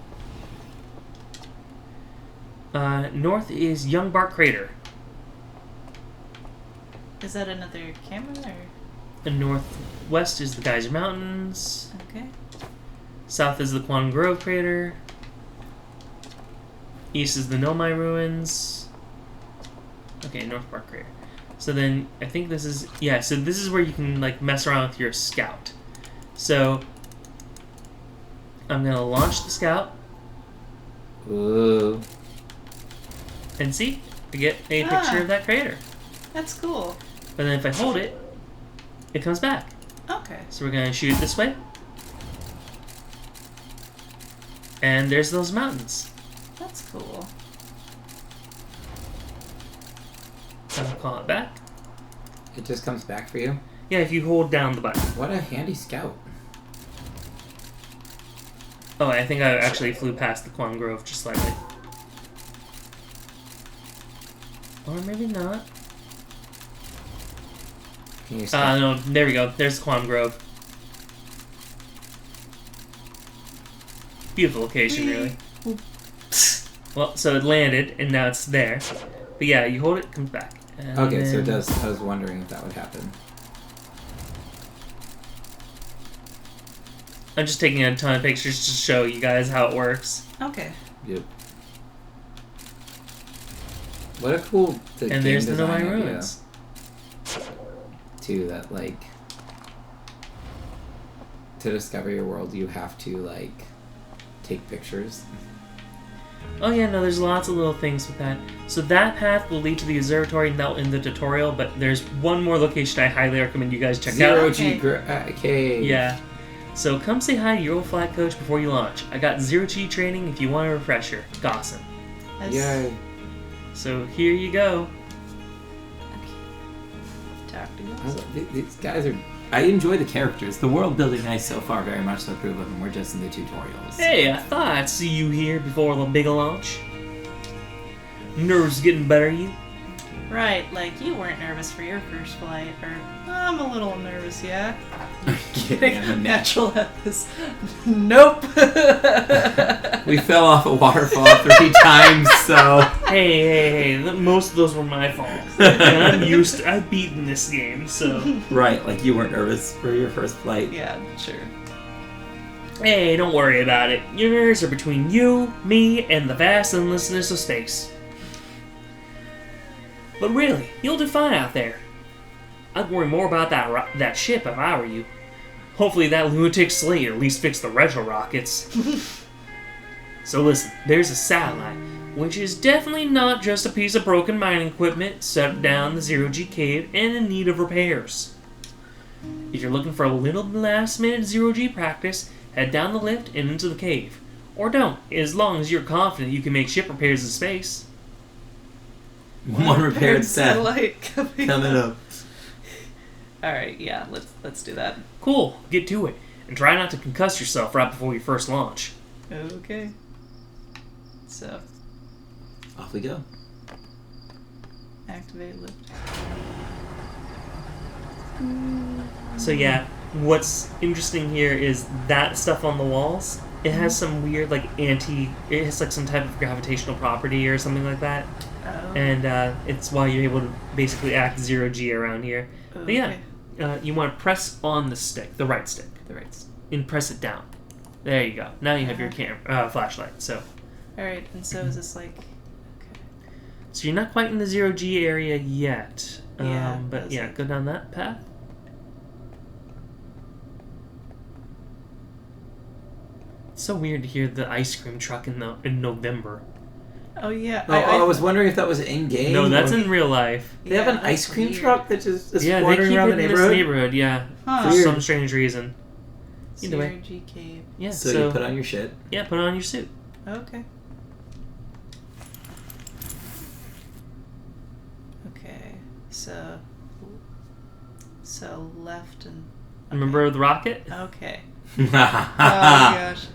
North is Young Bark Crater. Is that another camera or? And northwest is the Geyser Mountains. Okay. South is the Quan Grove Crater. East is the Nomai Ruins. Okay, North Bark Crater. So then I think this is so this is where you can like mess around with your scout. So I'm gonna launch the scout Ooh. and see, I get a picture of that crater. That's cool. But then if I hold it, it comes back. Okay. So we're gonna shoot it this way. And there's those mountains. That's cool. I'll call it back. It just comes back for you? Yeah, if you hold down the button. What a handy scout. Oh, I think I actually flew past the Quan Grove just slightly. Or maybe not. Can you stop? No, there we go. There's Quan Grove. Beautiful location, really. Well, so it landed, and now it's there. But yeah, you hold it, it comes back. And Okay, so it then- does. I was wondering if that would happen. I'm just taking a ton of pictures to show you guys how it works. Okay. Yep. What a cool And game there's the design Nomai idea, Ruins. too, that like to discover your world, you have to, like, take pictures. Oh yeah, no, there's lots of little things with that. So that path will lead to the observatory, now in the tutorial, but there's one more location I highly recommend you guys check out. Zero-G Yeah. So come say hi to your old flight coach before you launch. I got Zero-G training if you want a refresher. Gossam. Yay. So here you go. Talk to you. These guys are... I enjoy the characters. The world building I so far very much so approve of, and we're just in the tutorials. Hey, I thought I'd see you here before the big launch. Nerves getting better, you? Right, like you weren't nervous for your first flight, or I'm a little nervous, yeah. Yeah. Natural at this. Nope. We fell off a waterfall 3 times, so... Hey, most of those were my fault. And I've beaten this game, so... Right, like you weren't nervous for your first flight. Yeah, sure. Hey, don't worry about it. Your nerves are between you, me, and the vast endlessness of space. But really, you'll do fine out there. I'd worry more about that ship if I were you. Hopefully that lunatic Slayer at least fixed the retro rockets. So listen, there's a satellite, which is definitely not just a piece of broken mining equipment set down the Zero-G cave and in need of repairs. If you're looking for a little last-minute Zero-G practice, head down the lift and into the cave. Or don't, as long as you're confident you can make ship repairs in space. One repaired satellite coming up. Alright, yeah, let's do that. Cool, get to it. And try not to concuss yourself right before your first launch. Okay. So, Off we go. activate lift. So yeah, what's interesting here is that stuff on the walls. It has some weird, like, it has, like, some type of gravitational property or something like that. Oh. And it's why you're able to basically act Zero-G around here. Okay. But yeah, you want to press on the stick, the right stick, and press it down. There you go. Now you have your flashlight. So. Alright, and so is this like... Okay. So you're not quite in the Zero-G area yet. Yeah, but yeah, go down that path. It's so weird to hear the ice cream truck in November. Oh yeah. I was wondering if that was in game. No, that's in real life. They have an ice cream weird. truck that just is Yeah, they wandering keep around it the in this neighborhood. neighborhood. Yeah, Huh. for Weird. some strange reason. Either way. Zero-G cave. Yeah. So you put on your shit. Yeah, put on your suit. Okay. Okay. So left and... Okay. Remember the rocket? Okay. Oh Oh gosh.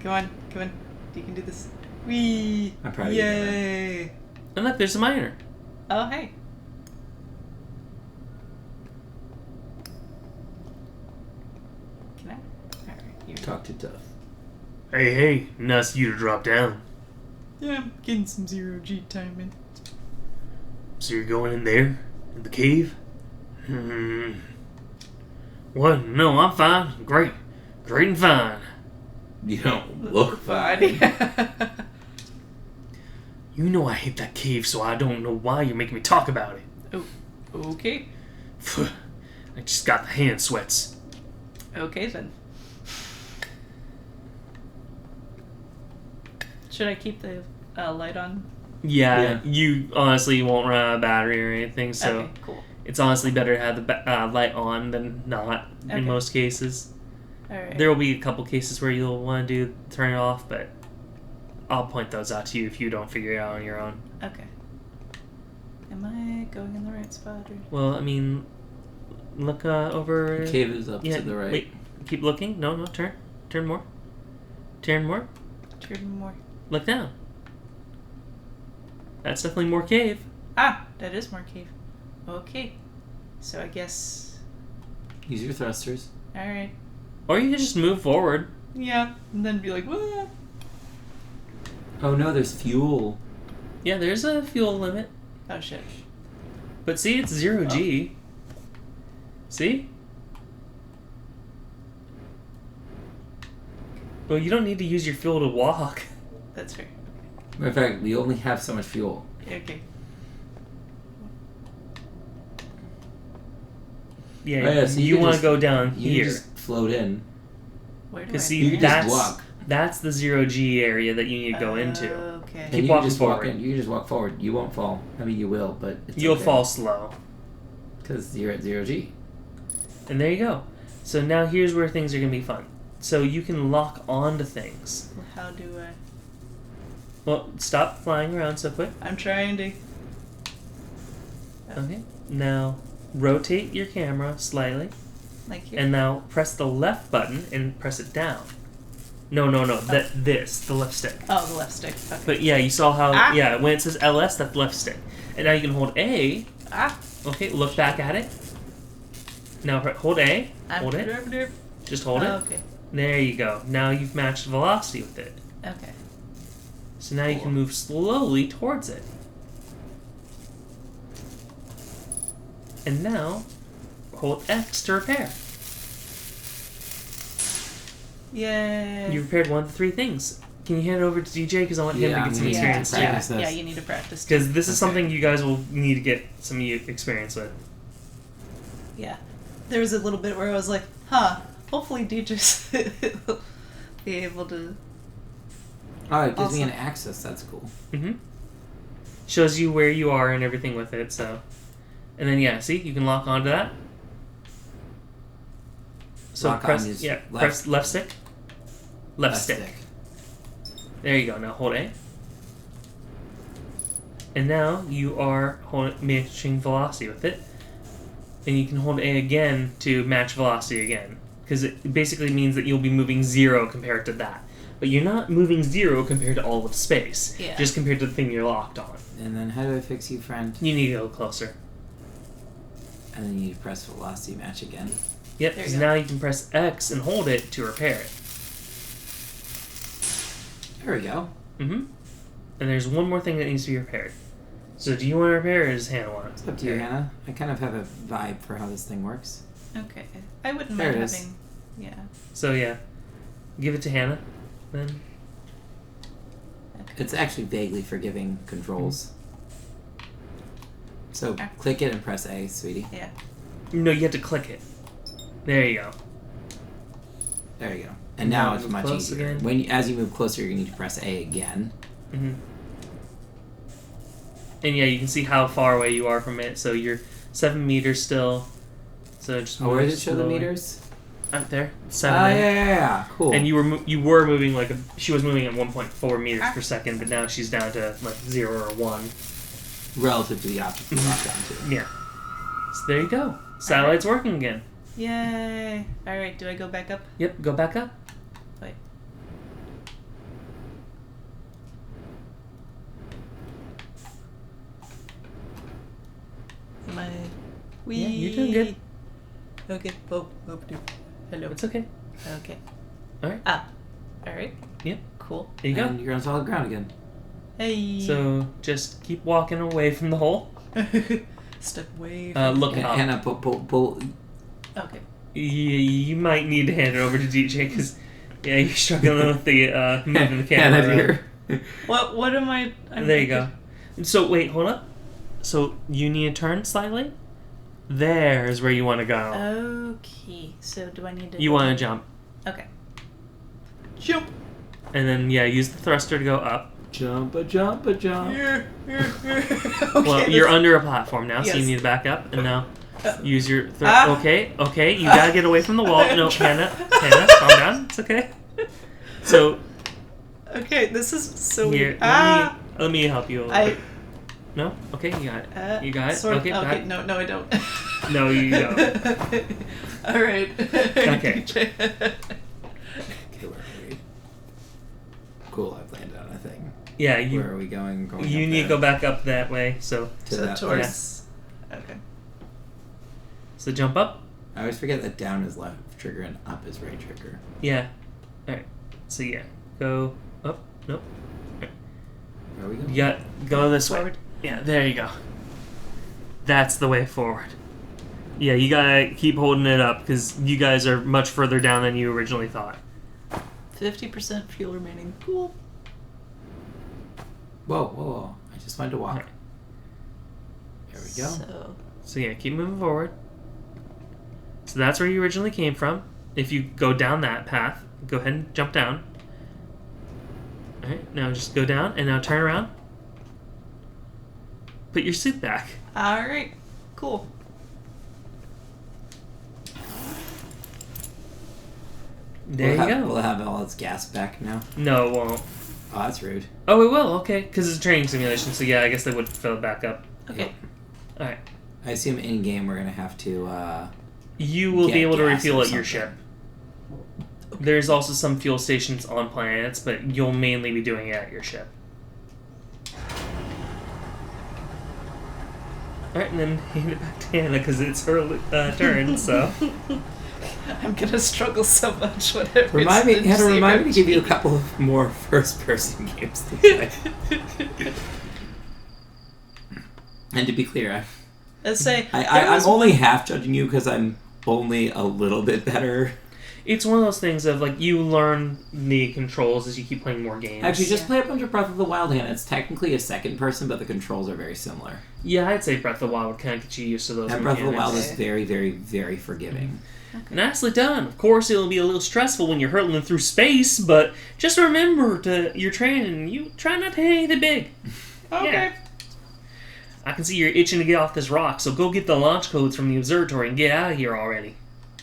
Come on. You can do this. Whee! I'm proud of you, Yay! And look, there's a miner. Oh hey. Can I? Alright, here. Talk to Duff. Hey, nice of you to drop down. Yeah, I'm getting some Zero-G time in. So you're going in there? In the cave? What? No, I'm fine. Great and fine. You don't look fine. You know I hate that cave, so I don't know why you're making me talk about it. Oh, okay. I just got the hand sweats. Okay then. Should I keep the light on? Yeah, you honestly won't run out of battery or anything, so Okay, cool. it's honestly better to have the light on than not Okay. in most cases. Alright. There will be a couple cases where you'll want to turn it off, but I'll point those out to you if you don't figure it out on your own. Okay. Am I going in the right spot? Or... Well, I mean, look over... The cave is up Yeah, to the right. wait. Keep looking. No, turn. Turn more. Turn more. Turn more. Look down. That's definitely more cave. Ah, that is more cave. Okay. So I guess... Use your thrusters. Alright. Or you can just move forward. Yeah, and then be like, what? Oh no, there's fuel. Yeah, there's a fuel limit. Oh shit. But see, it's 0G. See? Well, you don't need to use your fuel to walk. That's fair. In fact, we only have so much fuel. Okay. Yeah, Oh, yeah, so you can want to just- go down You here. just float in. Where do I? Because see, You can just that's walk. that's the 0G area that you need to go into. Okay. And Keep you walking can just forward. walk in. You can just walk forward. You won't fall. I mean, you will, but it's You'll okay. fall slow. Because you're at 0G. And there you go. So now here's where things are going to be fun. So you can lock onto things. How do I? Well, stop flying around so quick. I'm trying to. Okay. Now rotate your camera slightly. Like here. And now press the left button and press it down. No. The left stick. Oh, the left stick. Okay. But yeah, you saw how, Ah. yeah, when it says LS, that's left stick. And now you can hold A. Ah. Okay, look back at it. Now hold A. I'm Hold it. Just hold it. Okay. There you go. Now you've matched velocity with it. Okay. So now you Cool. can move slowly towards it. And now, hold X to repair. Yay. You repaired one of the three things. Can you hand it over to DJ? Because I want him Yeah, to I'm get some gonna experience need to too. practice this. Yeah, you need to practice. Because this is Okay. something you guys will need to get some experience with. Yeah. There was a little bit where I was like, huh, hopefully DJ's will be able to. Oh, it gives me Awesome. an access. That's cool. Mm-hmm. Shows you where you are and everything with it, so. And then, yeah, see? You can lock onto that. So Lock on press, his yeah, left- press left stick. Left stick. There you go. Now hold A. And now you are matching velocity with it. And you can hold A again to match velocity again. Because it basically means that you'll be moving 0 compared to that. But you're not moving 0 compared to all of space. Yeah. Just compared to the thing you're locked on. And then how do I fix you, friend? You need to go closer. And then you need to press velocity match again. Yep, There because you go. now you can press X and hold it to repair it. There we go. Mm-hmm. And there's one more thing that needs to be repaired. So do you want to repair it or does Hannah want it? It's up to you, Hannah. I kind of have a vibe for how this thing works. Okay. I wouldn't There mind it is. having. Yeah. So yeah, give it to Hannah. Then Okay. It's actually vaguely forgiving controls. So Okay. click it and press A, sweetie. Yeah. no, you have to click it. There you go. There you go. And now Now it's move much close easier. again. As you move closer, you need to press A again. Mm-hmm. And yeah, you can see how far away you are from it. So you're 7 meters still. So just Oh, where move does it show the slowly. meters? Up there. Ah, 7. yeah. Cool. And you were moving like she was moving at 1.4 meters per second, but now she's down to like 0 or 1. relative to the object you locked onto. Yeah. So there you go. Satellite's working again. Yay. All right. Do I go back up? Yep. Go back up. Wait. Am I? Yeah, you're doing good. Okay. Oh, hello. It's okay. Okay. All right. Ah. All right. Yep. Cool. There you go. And you're on solid ground again. Hey. So just keep walking away from the hole. Step away. Look And up. Hannah, pull. Okay. You might need to hand it over to DJ because yeah, you're struggling with the moving the camera. Hannah, around. dear. What am I? There you go. So wait, hold up. So you need to turn slightly. There's where you want to go. Okay. So do I need to? You want to jump, Okay. Jump. and then yeah, use the thruster to go up. Jump a jump a jump. Okay, Well, you're under a platform now, so you Yes. need to back up, and now Uh, use your. Ah. Okay, you gotta get away from the wall. No, Hannah, calm down. It's okay. So Okay, this is so here, weird. Ah. let me help you. A little I. bit. No, okay, you got it. You got it? Sort of, Okay, okay. back. No, I don't. No, you don't. All right. Okay. Okay, where are we? Cool, I've landed on a thing. Yeah, Where are we going? Going you up need to there? go back up that way. So to So that towards. place. Okay. so jump up. I always forget that down is left trigger and up is right trigger. Yeah. All right. So yeah, go up. Nope. Where are we going? You got go this way. Forward. Yeah, there you go. That's the way forward. Yeah, you gotta keep holding it up because you guys are much further down than you originally thought. 50% fuel remaining. Cool. Whoa. I just wanted to walk. Alright. There we go. So. So yeah, keep moving forward. So that's where you originally came from. If you go down that path, go ahead and jump down. Alright, now just go down and now turn around. Put your suit back. Alright, cool. There you go. We'll have all its gas back now. No, it won't. Oh, that's rude. Oh, it will, okay. Because it's a training simulation, so yeah, I guess they would fill it back up. Okay. Alright. I assume in game we're gonna have to. You will Get be able to gas refuel or at your something. ship. There's also some fuel stations on planets, but you'll mainly be doing it at your ship. Alright, and then hand it back to Hannah because it's her turn, so. I'm gonna struggle so much whenever Remind me, it's Hannah. Remind me to give you a RPG. couple of more first-person games to play. And to be clear, Let's say I'm only half judging you because I'm only a little bit better. It's one of those things of, like, you learn the controls as you keep playing more games. Actually, just Yeah. play a bunch of Breath of the Wild, Hannah. It's technically a second person, but the controls are very similar. Yeah, I'd say Breath of the Wild would kind of get you used to those And Breath of the mechanics. Wild is very, very, very forgiving. Nicely done. Of course, it'll be a little stressful when you're hurtling through space, but just remember you're training. You try not to hit anything big. Okay. Yeah. I can see you're itching to get off this rock, so go get the launch codes from the observatory and get out of here already.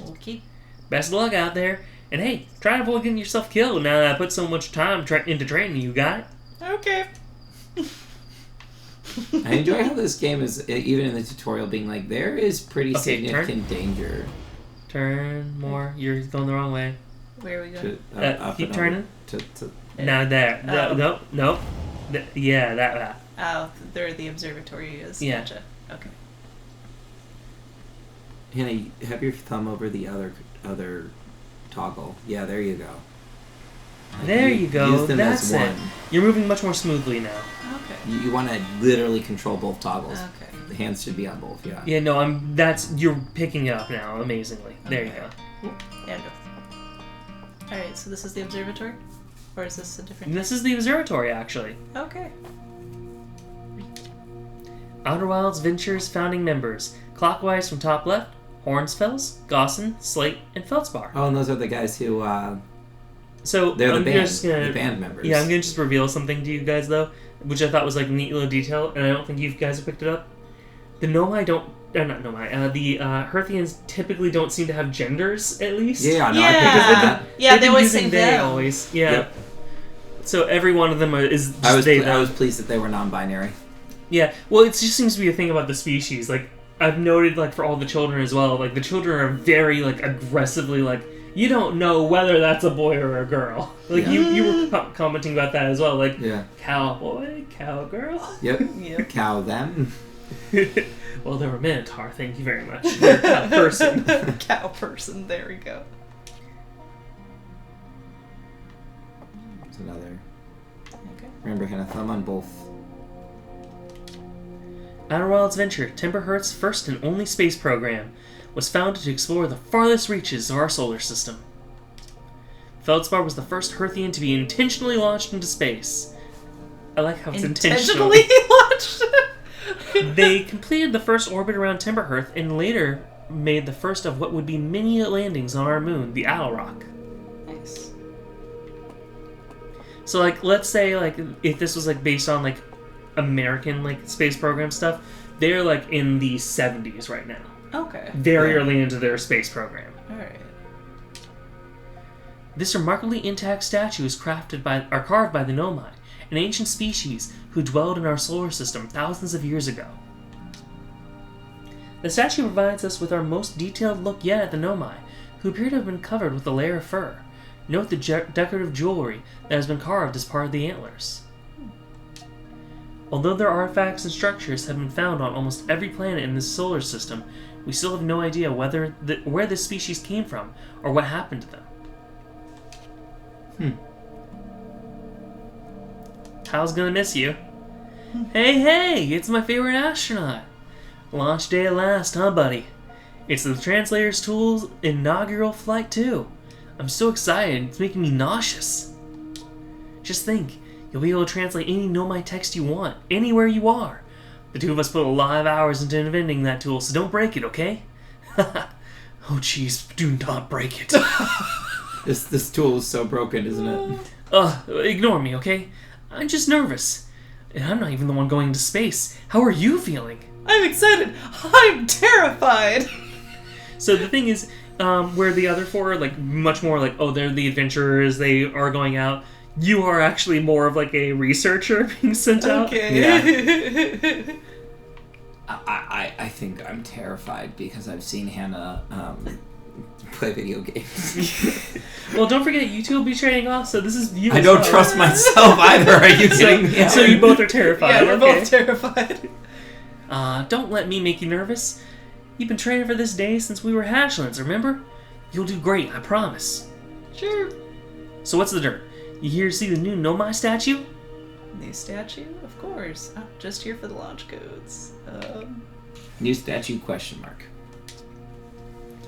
Okay. Best of luck out there. And hey, try to avoid getting yourself killed now that I put so much time into training. You got it? Okay. I enjoy how this game is, even in the tutorial, being like, there is pretty Okay, significant danger. Turn more. You're going the wrong way. Where are we To, going? up Keep and over turning. To, Now there. Oh. No, no. Yeah, that. Oh, there the observatory is. Yeah. Gotcha. Okay. Hannah, have your thumb over the other toggle. Yeah, there you go. There you go. Use them That's as it. one. You're moving much more smoothly now. Okay. You want to literally control both toggles. Okay. The hands should be on both, yeah. Yeah, no, you're picking it up now amazingly. There you Okay. go. Yeah, go. Alright, so this is the observatory? Or is this a different... And this is the observatory, actually. Okay. Outer Wilds Ventures founding members. Clockwise from top left, Hornsfels, Gosson, Slate, and Feldspar. Oh, and those are the guys who, So they're the I'm band, just gonna, the band members. Yeah, I'm gonna just reveal something to you guys though, which I thought was like a neat little detail, and I don't think you guys have picked it up. The Nomai don't, not Nomai. The Herthians typically don't seem to have genders, at least. Yeah, no, Yeah. I picked up that. Yeah, They've they been always using say they them. always. Yeah. Yep. So every one of them is just I was they. I them. was pleased that they were non-binary. Yeah, well, it just seems to be a thing about the species. Like, I've noted, like, for all the children as well, like, the children are very, like, aggressively, like, you don't know whether that's a boy or a girl. Like, Yeah. you were commenting about that as well, like, Yeah. cowboy, cowgirl. Yep. Yep. Cow them. Well, they were Minotaur, thank you very much. You're a cow person. Cow person, there we go. It's another. Okay. Remember, Hannah, thumb on both. Outer Wilds Venture, Timberheart's first and only space program, was founded to explore the farthest reaches of our solar system. Feldspar was the first Herthian to be intentionally launched into space. I like how it's intentional. Intentionally launched? They completed the first orbit around Timberhearth and later made the first of what would be many landings on our moon, the Owl Rock. Nice. So, like, let's say, like, if this was, like, based on, like, American, like, space program stuff, they're, like, in the 70s right now. Okay. Very Yeah. early into their space program. Alright. This remarkably intact statue is carved by the Nomai, an ancient species who dwelled in our solar system thousands of years ago. The statue provides us with our most detailed look yet at the Nomai, who appear to have been covered with a layer of fur. Note the decorative jewelry that has been carved as part of the antlers. Although their artifacts and structures have been found on almost every planet in this solar system, we still have no idea where this species came from or what happened to them. Hal's gonna miss you. Hey, it's my favorite astronaut. Launch day at last, huh, buddy? It's the Translator's Tool's inaugural flight, too. I'm so excited, it's making me nauseous. Just think, you'll be able to translate any Nomai text you want, anywhere you are. The two of us put a lot of hours into inventing that tool, so don't break it, okay? Oh, jeez, do not break it. This tool is so broken, isn't it? Ignore me, okay? I'm just nervous. And I'm not even the one going into space. How are you feeling? I'm excited. I'm terrified. So the thing is, where the other four are like much more like, oh, they're the adventurers, they are going out. You are actually more of like a researcher being sent out. Okay. I think I'm terrified because I've seen Hannah play video games. Well, don't forget, you two will be trading off, so this is you. I as don't well. trust myself either. Are you kidding me? So you both are terrified. Yeah, we're okay. both terrified. Don't let me make you nervous. You've been training for this day since we were hatchlings, remember? You'll do great, I promise. Sure. So what's the dirt? You here to see the new Nomai statue? New statue? Of course. I'm just here for the launch codes. New statue question mark.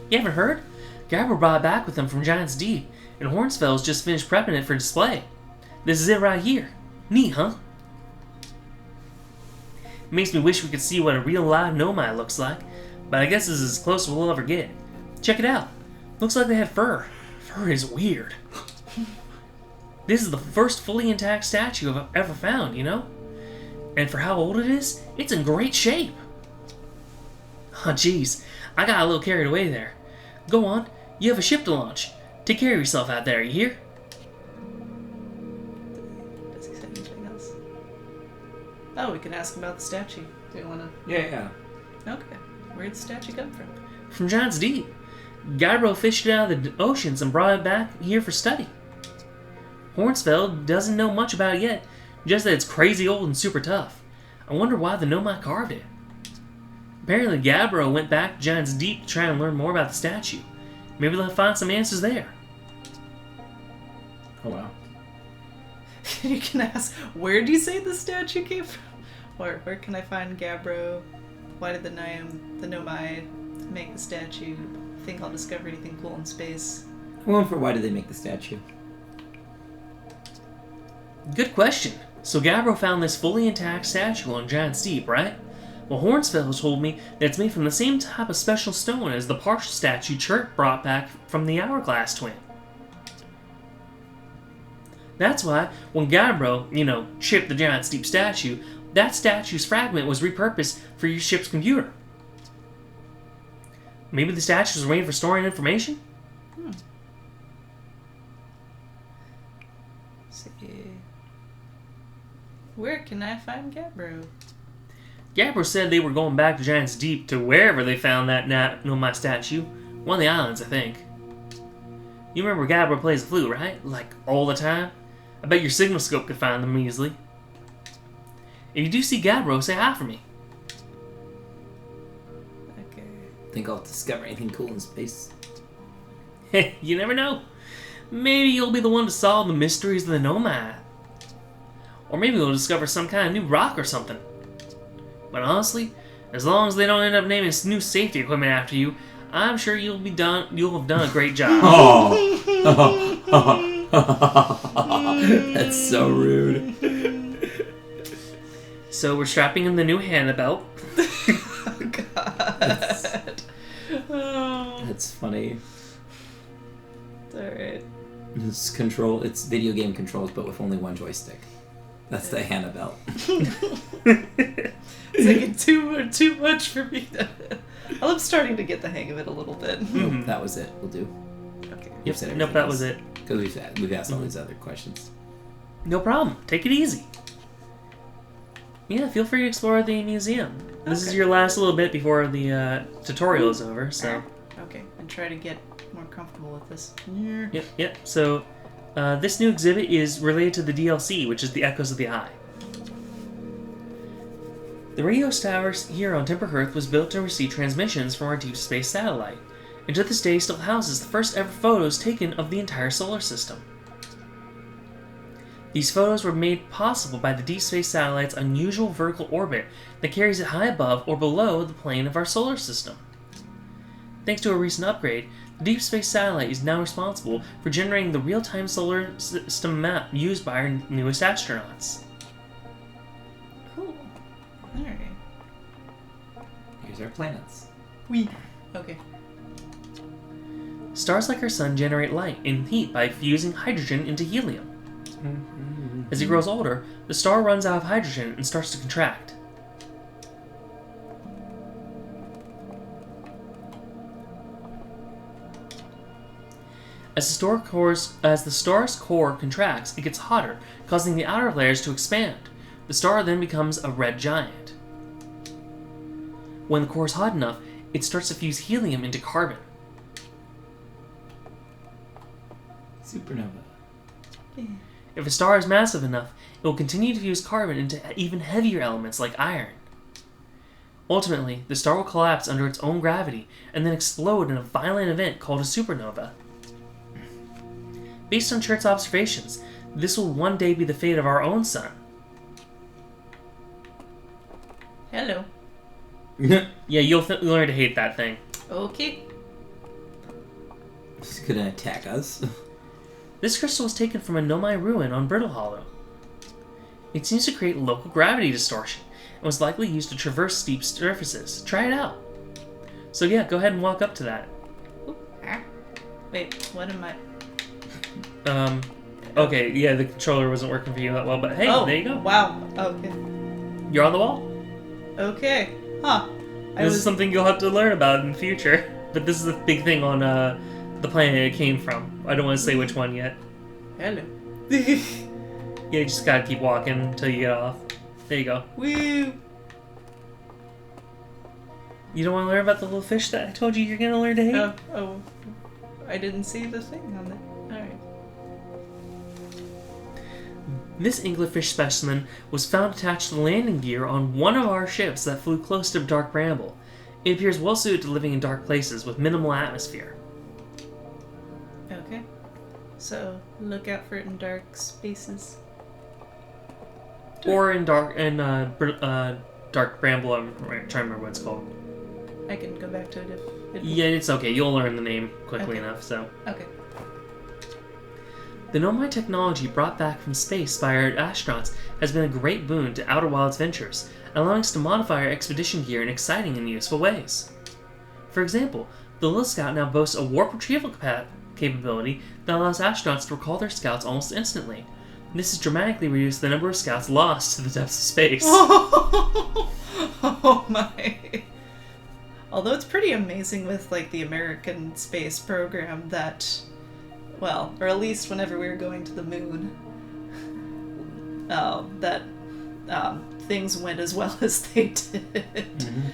You haven't heard? Gabber brought it back with him from Giant's Deep, and Hornsfell's just finished prepping it for display. This is it right here. Neat, huh? It makes me wish we could see what a real live Nomai looks like, but I guess this is as close as we'll ever get. Check it out. Looks like they have fur. Fur is weird. This is the first fully intact statue I've ever found, you know? And for how old it is, it's in great shape. Oh, jeez. I got a little carried away there. Go on. You have a ship to launch. Take care of yourself out there, you hear? Does he say anything else? Oh, we can ask him about the statue. Do you want to? Yeah. Okay. Where'd the statue come from? From Giant's Deep. Guybro fished it out of the oceans and brought it back here for study. Hornsfeld doesn't know much about it yet, just that it's crazy old and super tough. I wonder why the Nomai carved it. Apparently Gabbro went back to Giant's Deep to try and learn more about the statue. Maybe they'll find some answers there. Oh wow. You can ask, where do you say the statue came from? Where can I find Gabbro? Why did the Nomai make the statue? Think I'll discover anything cool in space. I'm going for why did they make the statue? Good question. So Gabbro found this fully intact statue on Giant's Deep, right? Well, Hornsfeld told me that it's made from the same type of special stone as the partial statue Chirk brought back from the Hourglass Twin. That's why, when Gabbro, chipped the Giant's Deep statue, that statue's fragment was repurposed for your ship's computer. Maybe the statue was made for storing information? Let's see. Where can I find Gabbro? Gabbro said they were going back to Giant's Deep to wherever they found that Nomai statue. One of the islands, I think. You remember Gabbro plays the flute, right? Like, all the time? I bet your signal scope could find them easily. If you do see Gabbro, say hi for me. Okay. Think I'll discover anything cool in space? You never know. Maybe you'll be the one to solve the mysteries of the Nomai. Or maybe we'll discover some kind of new rock or something. But honestly, as long as they don't end up naming new safety equipment after you, I'm sure you'll have done a great job. That's so rude. So we're strapping in the new Hannah belt. Oh, God. Oh. That's funny. Alright. It's video game controls, but with only one joystick. That's the Hannah belt. It's like too much for me. I'm starting to get the hang of it a little bit. Nope, that was it. We'll do. Okay. Yep, nope, that was it. Because we've asked all these other questions. No problem. Take it easy. Yeah, feel free to explore the museum. This is Okay. your last little bit before the tutorial is over, so... Okay, and try to get more comfortable with this. Yep. So, this new exhibit is related to the DLC, which is the Echoes of the Eye. The radio tower here on Temperhearth was built to receive transmissions from our deep space satellite, and to this day still houses the first ever photos taken of the entire solar system. These photos were made possible by the deep space satellite's unusual vertical orbit that carries it high above or below the plane of our solar system. Thanks to a recent upgrade, the Deep Space Satellite is now responsible for generating the real-time solar system map used by our newest astronauts. Cool. Alright. Here's our planets. Wee. Okay. Stars like our sun generate light and heat by fusing hydrogen into helium. As it grows older, the star runs out of hydrogen and starts to contract. As the star's core contracts, it gets hotter, causing the outer layers to expand. The star then becomes a red giant. When the core is hot enough, it starts to fuse helium into carbon. Supernova. If a star is massive enough, it will continue to fuse carbon into even heavier elements like iron. Ultimately, the star will collapse under its own gravity and then explode in a violent event called a supernova. Based on Chert's observations, this will one day be the fate of our own sun. Hello. Yeah, you'll learn to hate that thing. Okay. It's gonna attack us. This crystal was taken from a Nomai ruin on Brittle Hollow. It seems to create local gravity distortion and was likely used to traverse steep surfaces. Try it out. So yeah, go ahead and walk up to that. Wait, what am I... Okay, yeah, the controller wasn't working for you that well, but hey, there you go. Wow. Okay. You're on the wall. Okay. Huh. This is something you'll have to learn about in the future. But this is a big thing on the planet it came from. I don't want to say which one yet. Hello. Yeah, you just gotta keep walking until you get off. There you go. Woo! You don't want to learn about the little fish that I told you you're gonna learn to hate? Oh. I didn't see the thing on it. Alright. This anglerfish specimen was found attached to the landing gear on one of our ships that flew close to Dark Bramble. It appears well suited to living in dark places with minimal atmosphere. Okay. So, look out for it in dark spaces. Or in Dark Bramble, I'm trying to remember what it's called. I can go back to it if... Yeah, it's okay. You'll learn the name quickly enough, so... Okay. The Nomai technology brought back from space by our astronauts has been a great boon to Outer Wilds ventures, allowing us to modify our expedition gear in exciting and useful ways. For example, the Little Scout now boasts a warp retrieval capability that allows astronauts to recall their scouts almost instantly. This has dramatically reduced the number of scouts lost to the depths of space. Oh my. Although it's pretty amazing with, like, the American space program that... Well, or at least whenever we were going to the moon, things went as well as they did. Mm-hmm.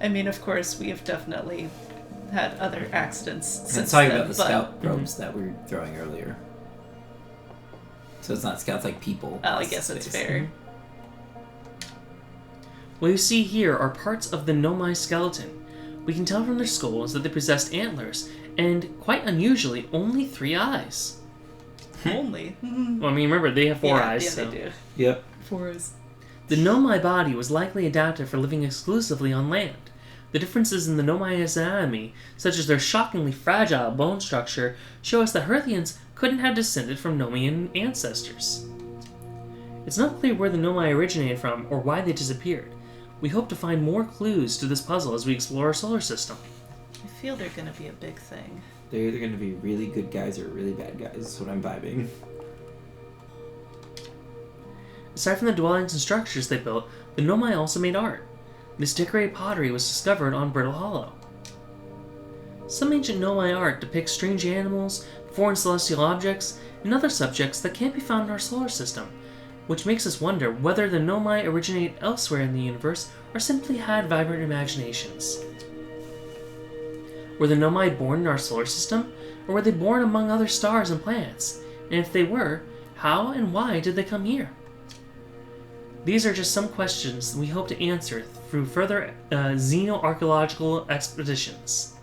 I mean, of course, we have definitely had other accidents since talking then, about the scout probes that we were throwing earlier. So it's not scouts like people. Oh, I guess that's fair. What you see here are parts of the Nomai skeleton. We can tell from their skulls that they possessed antlers, and, quite unusually, only 3 eyes. Only? Well, I mean, remember, they have 4 eyes. Yeah, so. they do. Yep. 4 eyes. The Nomai body was likely adapted for living exclusively on land. The differences in the Nomai's anatomy, such as their shockingly fragile bone structure, show us that Hearthians couldn't have descended from Nomian ancestors. It's not clear where the Nomai originated from or why they disappeared. We hope to find more clues to this puzzle as we explore our solar system. I feel they're gonna be a big thing. They're either going to be really good guys or really bad guys. That's what I'm vibing. Aside from the dwellings and structures they built, the Nomai also made art. This decorated pottery was discovered on Brittle Hollow. Some ancient Nomai art depicts strange animals, foreign celestial objects, and other subjects that can't be found in our solar system, which makes us wonder whether the Nomai originated elsewhere in the universe or simply had vibrant imaginations. Were the Nomai born in our solar system, or were they born among other stars and planets? And if they were, how and why did they come here? These are just some questions we hope to answer through further xenoarchaeological expeditions.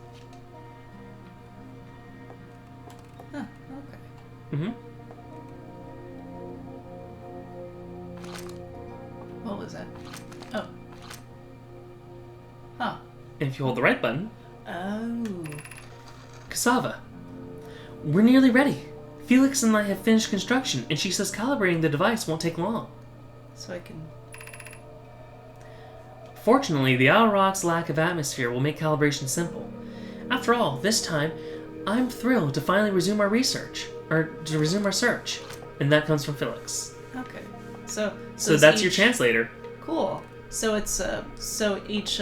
Huh, okay. Mm-hmm. What was that? Oh. Huh. And if you hold the right button... Oh. Cassava. We're nearly ready. Felix and I have finished construction, and she says calibrating the device won't take long. So I can... Fortunately, the outer rock's lack of atmosphere will make calibration simple. After all, this time, I'm thrilled to finally resume our research, or to resume our search. And that comes from Felix. Okay. So So that's your translator. Cool. So it's so each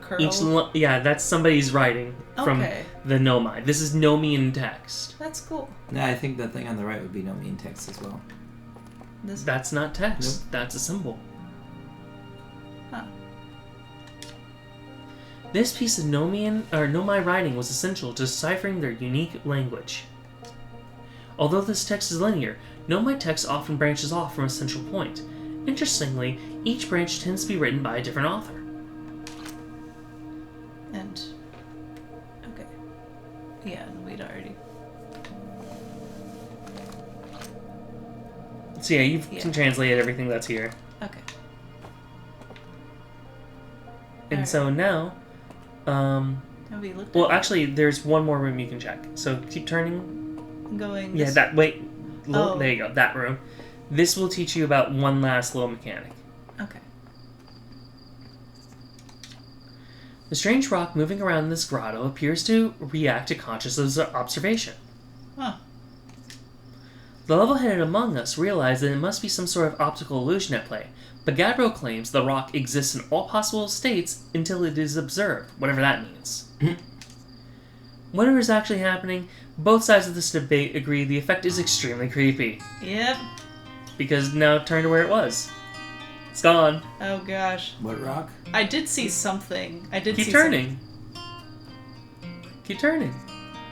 curl. That's somebody's writing from Okay. the Nomai. This is Nomian text. That's cool. Yeah, I think the thing on the right would be Nomian text as well. That's not text. That's a symbol. Huh. This piece of Nomai writing was essential to deciphering their unique language. Although this text is linear, Nomai text often branches off from a central point. Interestingly, each branch tends to be written by a different author. And okay. Yeah, and we'd already. So yeah, you've translated everything that's here. Okay. And Alright. so now, Have we looked? well, at actually, there's one more room you can check. So keep turning. going. Yeah, this- that, wait. Oh. There you go, that room. This will teach you about one last little mechanic. Okay. The strange rock moving around this grotto appears to react to conscious observation. Huh. The level-headed among us realize that it must be some sort of optical illusion at play, but Gabbro claims the rock exists in all possible states until it is observed, whatever that means. Whatever is actually happening, both sides of this debate agree the effect is extremely creepy, Yep. because now turn to where it was. It's gone. Oh gosh. What rock? I did see something. I did Keep see turning. Keep turning.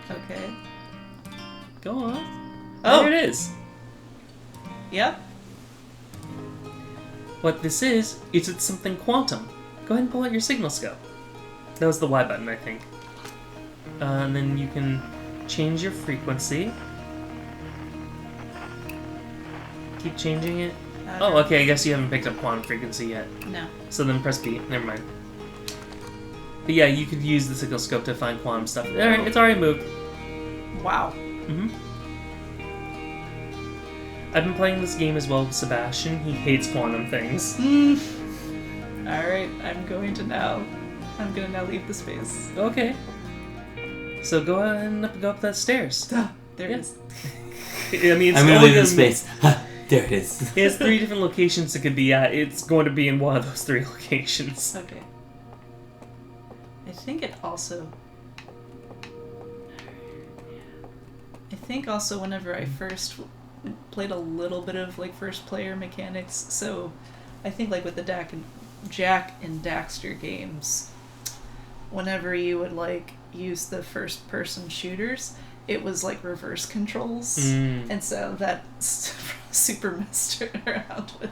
Okay. Go on. Oh. There it is. Yep. What this is it's something quantum. Go ahead and pull out your signal scope. That was the Y button, I think. And then you can change your frequency. Keep changing it. Oh, okay, I guess you haven't picked up quantum frequency yet. No. So then press B. Never mind. But yeah, you could use the signal scope to find quantum stuff. Alright, it's already moved. Wow. I've been playing this game as well with Sebastian. He hates quantum things. Alright, I'm going to now leave the space. Okay. So go ahead and go up the stairs. There Yeah. it is. I mean, it's I'm gonna only leave in gonna- space. There it is. It has 3 different locations it could be at. It's going to be in one of those 3 locations. Okay. I think it also. I think also whenever I first played a little bit of like first player mechanics, so I think like with the Jack and Daxter games, whenever you would like use the first person shooters, it was like reverse controls, and so that super messed around with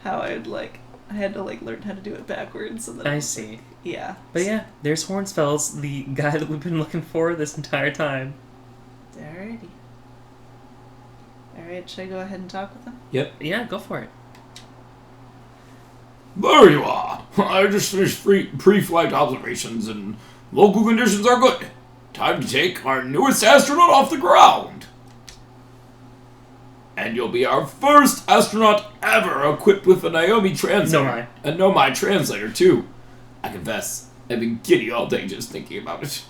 how I had to like learn how to do it backwards. And then I see. Yeah. But yeah, there's Hornsfels, the guy that we've been looking for this entire time. Alrighty. Alright, should I go ahead and talk with him? Yep. Yeah, go for it. There you are. I just finished pre-flight observations and local conditions are good. Time to take our newest astronaut off the ground. And you'll be our first astronaut ever equipped with a Naomi translator. Nomai. A Nomai translator, too. I confess, I've been giddy all day just thinking about it.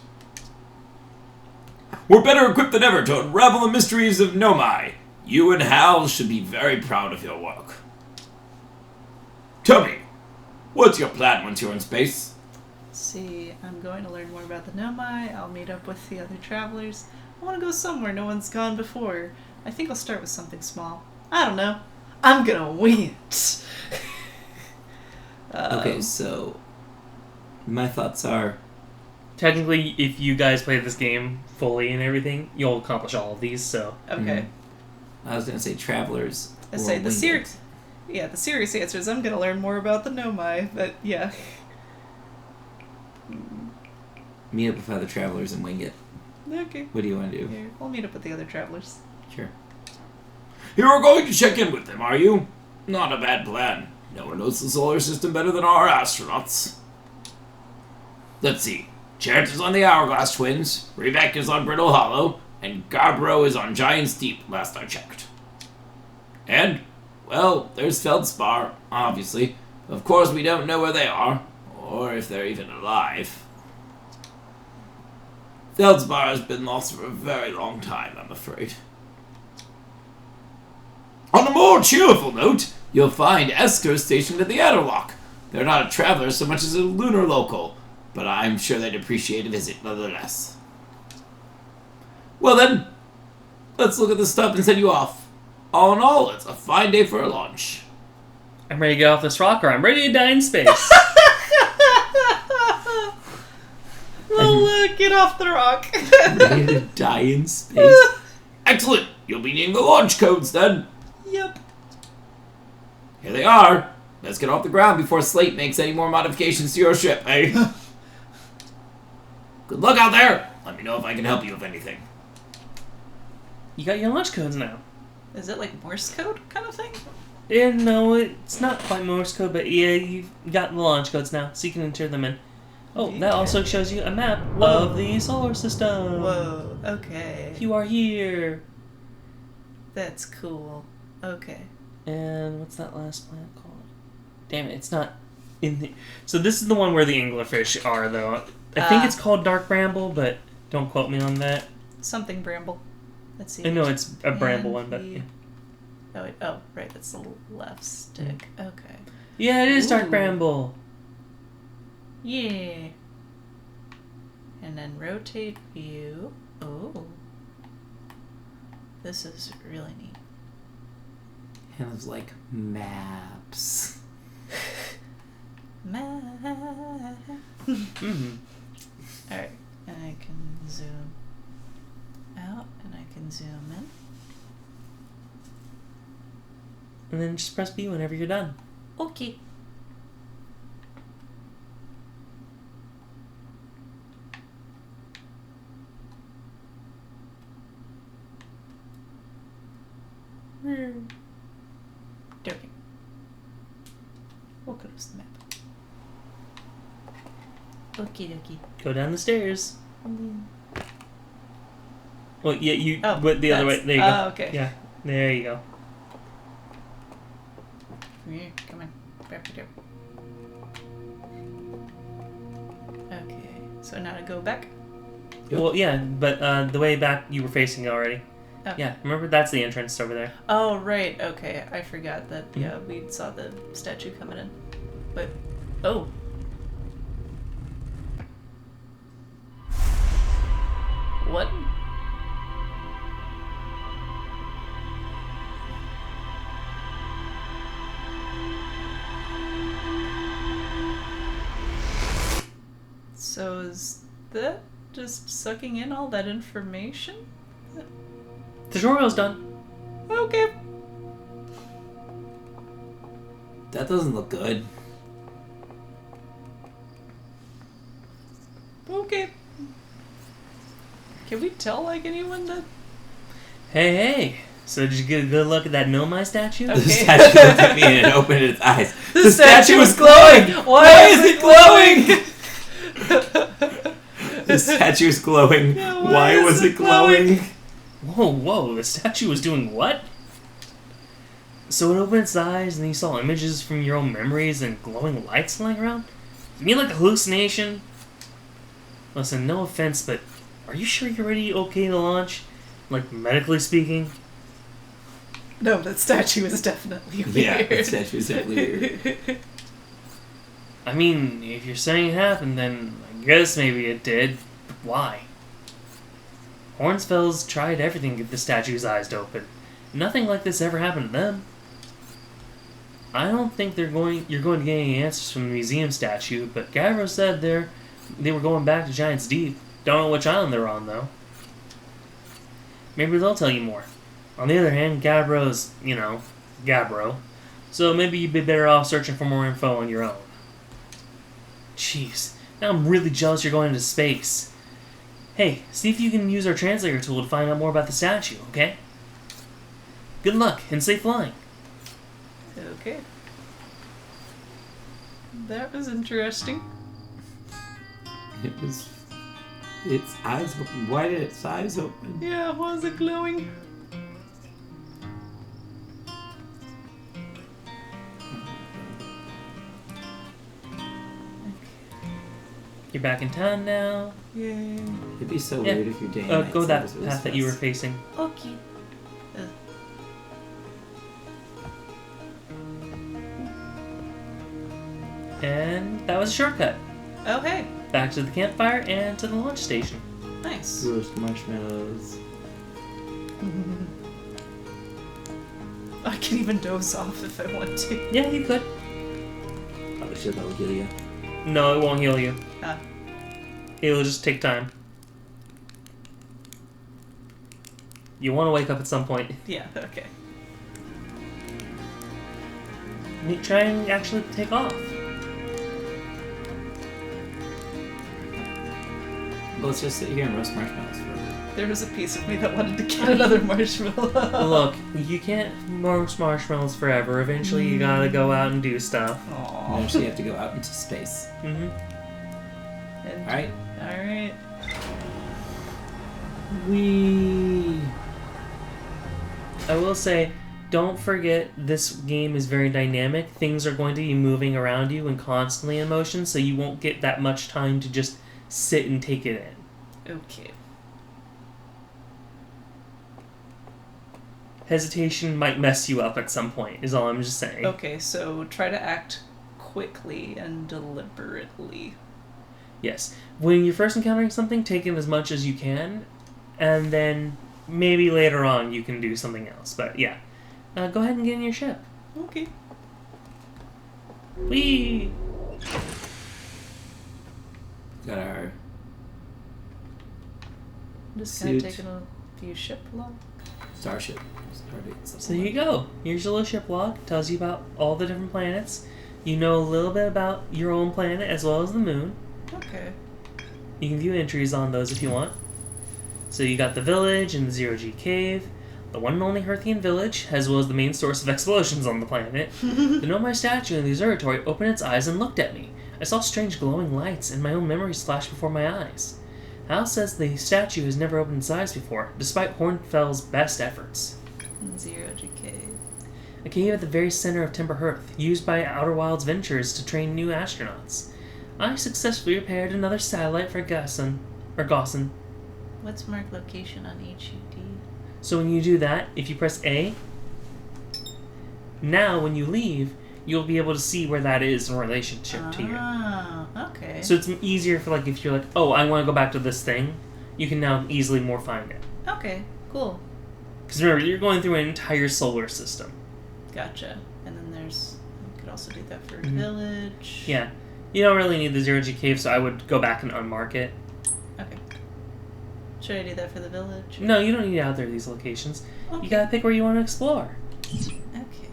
We're better equipped than ever to unravel the mysteries of Nomai. You and Hal should be very proud of your work. Tell me, what's your plan once you're in space? Let's see, I'm going to learn more about the Nomai. I'll meet up with the other travelers. I want to go somewhere no one's gone before. I think I'll start with something small. I don't know. I'm gonna wing it. Okay, so my thoughts are Technically, if you guys play this game fully and everything, you'll accomplish all of these, so... Okay. I was gonna say travelers. I or say the wing serious. it. Yeah, the serious answer is I'm gonna learn more about the Nomai, but yeah. Meet up with other travelers and wing it. Okay. What do you want to do? Here, we'll meet up with the other travelers. Sure. You're going to check in with them, are you? Not a bad plan. No one knows the solar system better than our astronauts. Let's see. Chance is on the Hourglass Twins, Revek is on Brittle Hollow, and Garbro is on Giant's Deep, last I checked. And, well, there's Feldspar, obviously. Of course, we don't know where they are, or if they're even alive. Feldspar has been lost for a very long time, I'm afraid. On a more cheerful note, you'll find Esker stationed at the Aderlock. They're not a traveler so much as a lunar local, but I'm sure they'd appreciate a visit nonetheless. Well then, let's look at the stuff and send you off. All in all, it's a fine day for a launch. I'm ready to get off this rocker. I'm ready to die in space. Oh, look, get off the rock. Ready to die in space. Excellent! You'll be needing the launch codes then. Yep. Here they are. Let's get off the ground before Slate makes any more modifications to your ship, eh? Good luck out there. Let me know if I can help you with anything. You got your launch codes now. Is it like Morse code kind of thing? Yeah, no, it's not quite Morse code, but yeah, you've got the launch codes now, so you can enter them in. Oh, that also shows you a map of the solar system. Whoa, okay. You are here. That's cool. Okay. And what's that last planet called? Damn it, it's not in the... So this is the one where the anglerfish are, though. I think it's called Dark Bramble, but don't quote me on that. Something bramble. Let's see. I know it's a bramble one, but... Yeah. Oh, wait. Oh, right. That's the left stick. Okay. Yeah, it is Dark Ooh. Bramble. Yeah. And then rotate view. Oh. This is really neat. And it's like maps. Mm-hmm. Alright. And I can zoom out and I can zoom in. And then just press B whenever you're done. Okay. Dirty. We'll close the map. Okie dokie. Go down the stairs. Mm. Well, yeah, you Oh, went the other way. There you go. Oh, okay. Yeah, there you go. Yeah, come on. Back it up. Okay, so now to go back. Yep. Well, yeah, but the way back you were facing already. Oh. Yeah, remember that's the entrance over there. Oh, right. Okay, I forgot that. Yeah, we saw the statue coming in. But, oh. What? So is that just sucking in all that information? Tutorial's done. Okay. That doesn't look good. Okay. Can we tell, like, anyone that... Hey. So did you get a good look at that Milmai statue? Okay. The statue looked at me and it opened its eyes. The statue was glowing! Why is it glowing? The statue is glowing. Yeah, why was it glowing? Whoa, the statue was doing what? So it opened its eyes and you saw images from your own memories and glowing lights lying around? You mean like a hallucination? Listen, no offense, but are you sure you're ready okay to launch? Like, medically speaking? No, that statue is definitely weird. Yeah, that statue is definitely weird. I mean, if you're saying it happened, then I guess maybe it did. But why? Hornsfels tried everything to get the statue's eyes to open. Nothing like this ever happened to them. I don't think you're going to get any answers from the museum statue, but Gavro said they were going back to Giant's Deep. Don't know which island they're on, though. Maybe they'll tell you more. On the other hand, Gavro's, Gavro. So maybe you'd be better off searching for more info on your own. Jeez, now I'm really jealous you're going into space. Hey, see if you can use our translator tool to find out more about the statue, okay? Good luck, and safe flying. Okay. That was interesting. It was... Its eyes open. Why did its eyes open? Yeah, why was it glowing? You're back in town now. Yay. It'd be so Yeah. weird if your day and night Go that service was path that you were fast. facing. Okay. And that was a shortcut. Oh, hey. Back to the campfire and to the launch station. Nice. Roast marshmallows. I can even doze off if I want to. Yeah, you could. Probably should that will heal you. No, it won't heal you. Ah. It'll just take time. You want to wake up at some point. Yeah, okay. Try and actually take off. Let's just sit here and roast marshmallows forever. There was a piece of me that wanted to get another marshmallow. Look, you can't roast marshmallows forever. Eventually, you gotta go out and do stuff. And Aww. actually have to go out into space. Mm-hmm. Alright? Alright. I will say, don't forget this game is very dynamic. Things are going to be moving around you and constantly in motion, so you won't get that much time to just sit and take it in. Okay. Hesitation might mess you up at some point, is all I'm just saying. Okay, so try to act quickly and deliberately. Yes. When you're first encountering something, take in as much as you can, and then maybe later on you can do something else. But yeah. Go ahead and get in your ship. Okay. Whee! Got our Just kind of Suit. taking a few ship log. starship. Stardate So you go. Here's your little ship log. Tells you about all the different planets. You know a little bit about your own planet as well as the moon. Okay. You can view entries on those if you want. So you got the village and the Zero-G cave, the one and only Hearthian village, as well as the main source of explosions on the planet. The Nomai statue in the observatory opened its eyes and looked at me. I saw strange glowing lights, and my own memories flashed before my eyes. Hal says the statue has never opened its eyes before, despite Hornfell's best efforts. 0GK. A cave at the very center of Timber Hearth, used by Outer Wilds Ventures to train new astronauts. I successfully repaired another satellite for Gaussen. What's marked location on HUD? So when you do that, if you press A, now when you leave, you'll be able to see where that is in relationship to you. Ah, okay. So it's easier for, like, if you're like, oh, I want to go back to this thing, you can now easily more find it. Okay, cool. Because remember, you're going through an entire solar system. Gotcha. And then there's, you could also do that for Mhm. village. Yeah. You don't really need the Zero-G cave, so I would go back and unmark it. Okay. Should I do that for the village? No, you don't need to out there these locations. Okay. You gotta pick where you want to explore. Okay.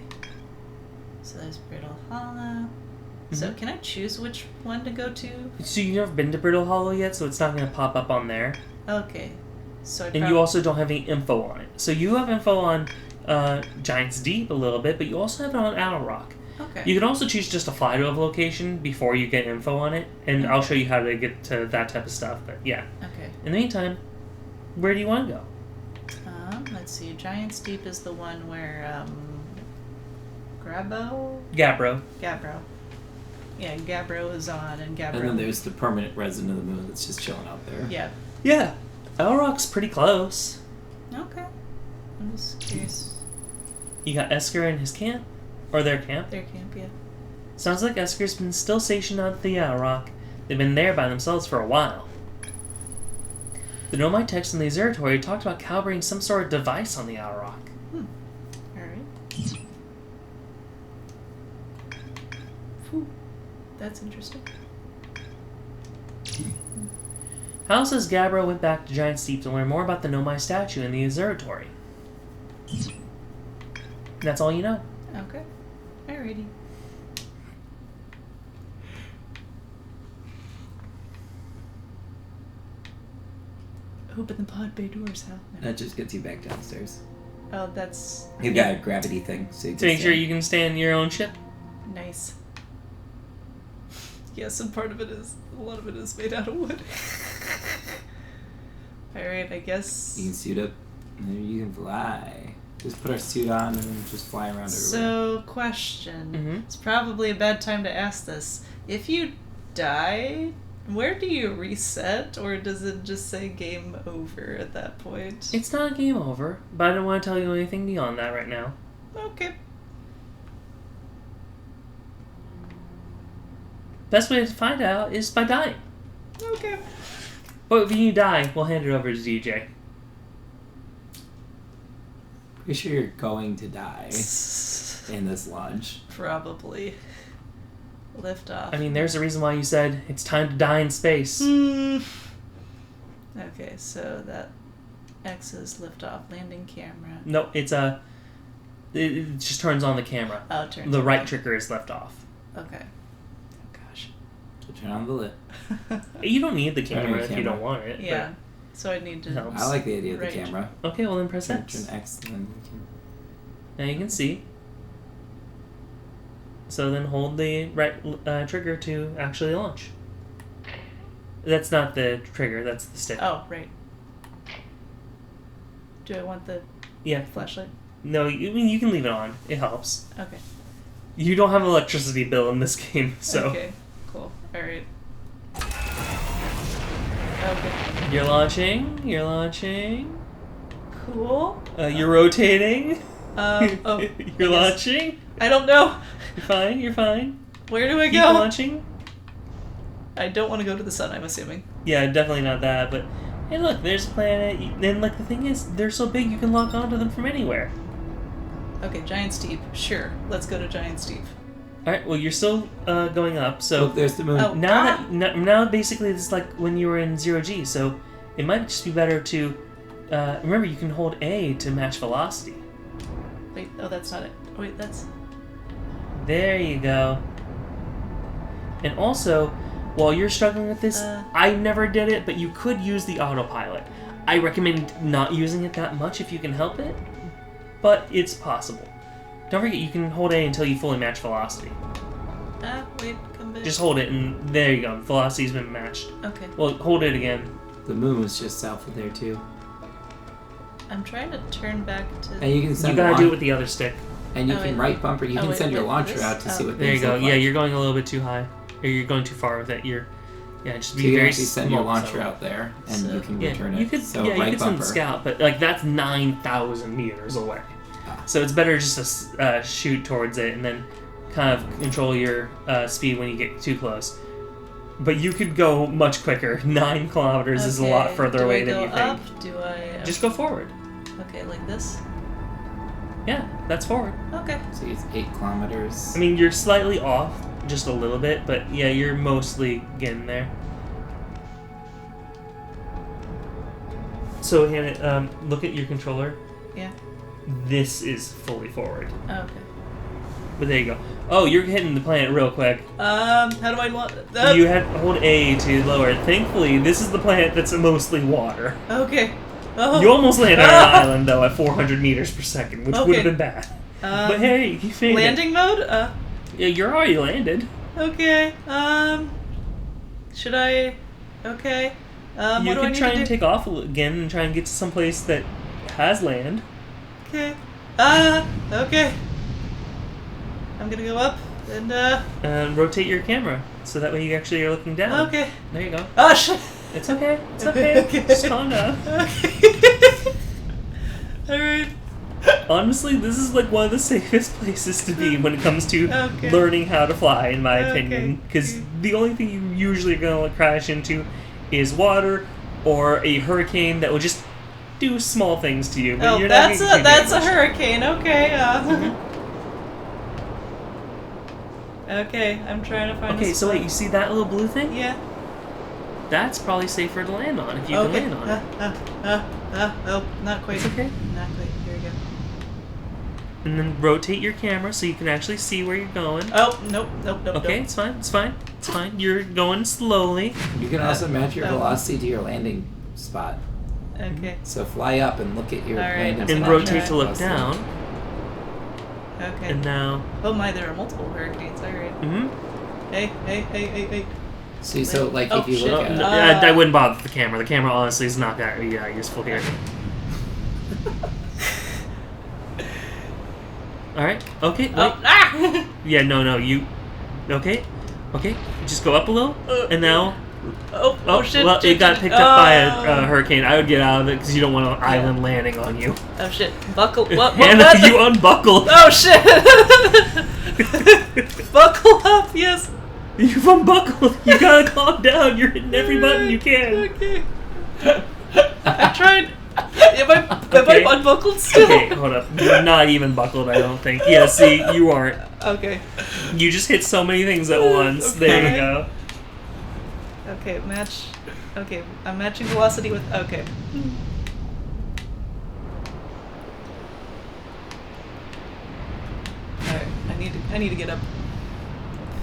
So there's Brittle Hollow. So Mhm. can I choose which one to go to? So you've never been to Brittle Hollow yet, so it's not going to pop up on there. Okay. So I And you also don't have any info on it. So you have info on Giant's Deep a little bit, but you also have it on Owl Rock. Okay. You can also choose just to fly to a location before you get info on it, and I'll show you how to get to that type of stuff. But yeah, Okay. in the meantime, where do you want to go? Let's see. Giant's Deep is the one where Gabbro? Gabbro. Yeah, Gabbro is on, and Gabbro. And then there's the permanent resident of the moon that's just chilling out there. Yeah. Yeah, Owl Rock's pretty close. Okay. I'm just curious. You got Esker and his camp, or their camp. Their camp, yeah. Sounds like Esker's been still stationed at the Owl Rock. They've been there by themselves for a while. The Nomai text in the observatory talked about calibrating some sort of device on the Owl Rock. Alright. Phew. That's interesting. Hal says Gabbro went back to Giant's Deep to learn more about the Nomai statue in the observatory. That's all you know. Okay. Alrighty. Open the pod bay doors, Hal. No. That just gets you back downstairs. Oh, that's You've got a gravity thing, so you To can make sure stand. you can stay in your own ship. nice. Yes, and part of it is, a lot of it is made out of wood. Alright, I guess. You can suit up, and then you can fly. Just put our suit on and then just fly around everywhere. So, question. Mhm. It's probably a bad time to ask this. If you die Where do you reset, or does it just say game over at that point? It's not a game over, but I don't want to tell you anything beyond that right now. Okay. Best way to find out is by dying. Okay. But when you die, we'll hand it over to DJ. Pretty sure you're going to die in this launch. Probably. Lift off. I mean, there's a reason why you said it's time to die in space. Okay, so that X is lift off landing camera. No, it's a. It just turns on the camera. Oh, it turns The on. right trigger is left off. Okay. Oh, gosh. So turn on the lit. You don't need the Turn on camera the if you camera. don't want it. Yeah. So I need to. No. I like the idea of the Right. camera. But, okay, well then press Turn X. X and then you can... Now you can see. So then hold the right trigger to actually launch. That's not the trigger, that's the stick. Oh, right. Do I want the Yeah. flashlight? No, I mean, you can leave it on. It helps. Okay. You don't have an electricity bill in this game, so. Okay. Cool. All right. Okay. You're launching. You're launching. Cool. You're rotating. Oh. You're I guess- launching. I don't know. You're fine. You're fine. Where do I Keep go? launching. I don't want to go to the sun. I'm assuming. Yeah, definitely not that. But hey, look, there's a planet. And like the thing is, they're so big you can lock onto them from anywhere. Okay, Giant Steep. Sure. Let's go to Giant Steep. All right. Well, you're still going up. So Look, there's the moon. Oh. now basically it's like when you were in 0G. So it might just be better to remember you can hold A to match velocity. Wait. Oh, that's not it. Oh, wait, that's. There you go. And also, while you're struggling with this, I never did it, but you could use the autopilot. I recommend not using it that much if you can help it, but it's possible. Don't forget, you can hold A until you fully match velocity. Wait. Come back. Just hold it, and there you go. Velocity's been matched. Okay. Well, hold it again. The moon was just south of there too. I'm trying to turn back to. And you can You send gotta do it with the other stick. and you Oh, can wait. right bumper. You Oh, can wait, send your wait, launcher this? out to see Oh. what There you things go. look Yeah, like. you're going a little bit too high. Or you're going too far with it. Just So be you can very actually send your small, launcher so- out there, and So- you can Yeah, return it. you could. So Yeah, you right could send bumper. scout, but like that's 9,000 meters away. Ah. So it's better just to shoot towards it and then kind of control your speed when you get too close. But you could go much quicker. 9 kilometers is a lot Okay, further do away I than go you think. up? Do I? Just go forward. Okay, like this. Yeah, that's forward. Okay. So it's 8 kilometers. I mean, you're slightly off, just a little bit, but yeah, you're mostly getting there. So, Hannah, look at your controller. Yeah. This is fully forward. Oh, okay. But there you go. Oh, you're hitting the planet real quick. How do I want? You had to hold A to lower it. Thankfully, this is the planet that's mostly water. Okay. Oh. You almost landed on an island, though, at 400 meters per second, which would Okay. have been bad. But hey, you made it. landing mode. Yeah, you're already landed. Okay. Should I? Okay. You What do I can need try to and do? take off again and try and get to some place that has land. Okay. Okay. I'm gonna go up and And rotate your camera so that way you actually are looking down. Okay. There you go. Oh shit. It's okay. It's okay. Okay. Just calm down. Okay. All right. Honestly, this is like one of the safest places to be when it comes to Okay. learning how to fly, in my Okay. opinion. Because the only thing you usually are going to crash into is water or a hurricane that will just do small things to you. But Oh, you're not that's gonna a get that's a damaged. hurricane. Okay. Mm-hmm. Okay, I'm trying to find. Okay, a so wait, spot. you see that little blue thing? Yeah. That's probably safer to land on if you Okay. can land on it. Oh, not quite. It's okay. Not quite. Here we go. And then rotate your camera so you can actually see where you're going. Oh, nope. Okay, it's fine. It's fine. It's fine. You're going slowly. You can also match your oh. velocity to your landing spot. Okay. So fly up and look at your All right, landing I'm spot. And gonna rotate try. to look down. Okay. And now. Oh my, there are multiple hurricanes. All right. Mm-hmm. Hey. See, so like Oh, if you shit. look at I wouldn't bother with the camera. The camera honestly is not that useful here. Alright. Okay. Wait. Oh, ah! Yeah, no, you. Okay. Okay. Just go up a little. And now Oh shit. Well, shit, it got shit. picked up by a Oh. hurricane. I would get out of it because you don't want an island landing on you. Oh shit. Buckle. What? Hannah, you unbuckled. Oh shit. Buckle up, yes. You've unbuckled. You gotta calm down. You're hitting every button you can. Okay. I tried. Am I Okay. unbuckled still? Okay, hold up. You're not even buckled, I don't think. Yeah, see, you aren't. Okay. You just hit so many things at once. There you Okay. go. Okay, match. Okay, I'm matching velocity with. Okay. Alright, I need to get up.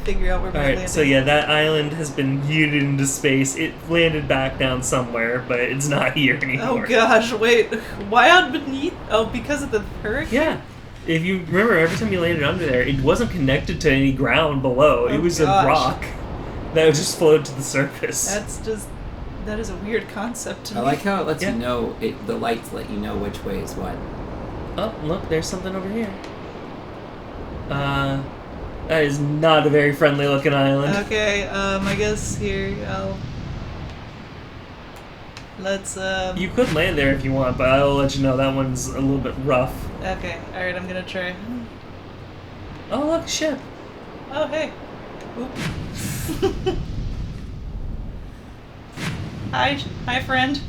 Figure out where my Alright, landing. so yeah, that island has been yeeted into space. It landed back down somewhere, but it's not here Oh anymore. gosh, wait. Why on beneath? Oh, because of the hurricane? Yeah. If you remember, every time you landed under there, it wasn't connected to any ground below. Oh, It was gosh. a rock that would just float to the surface. That is a weird concept to I me. like how it lets Yeah. you know, the lights let you know which way is what. Oh, look, there's something over here. That is not a very friendly looking island. Okay, I guess here let's You could land there if you want, but I'll let you know that one's a little bit rough. okay, alright, I'm gonna try. Oh, look, ship. Oh hey. Oop. Hi friend.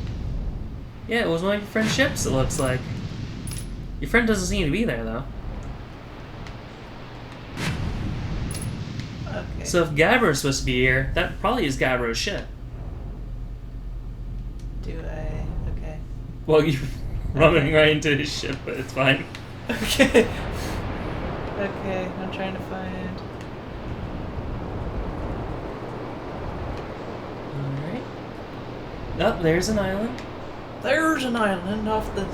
Yeah, it was one of your friend's ships, it looks like. Your friend doesn't seem to be there, though. Okay. So if Gabbro's supposed to be here, that probably is Gabbro's ship. Do I? Okay. Well, you're running right into his ship, but it's fine. Okay. Okay, I'm trying to find. Alright. Oh, there's an island. There's an island off the.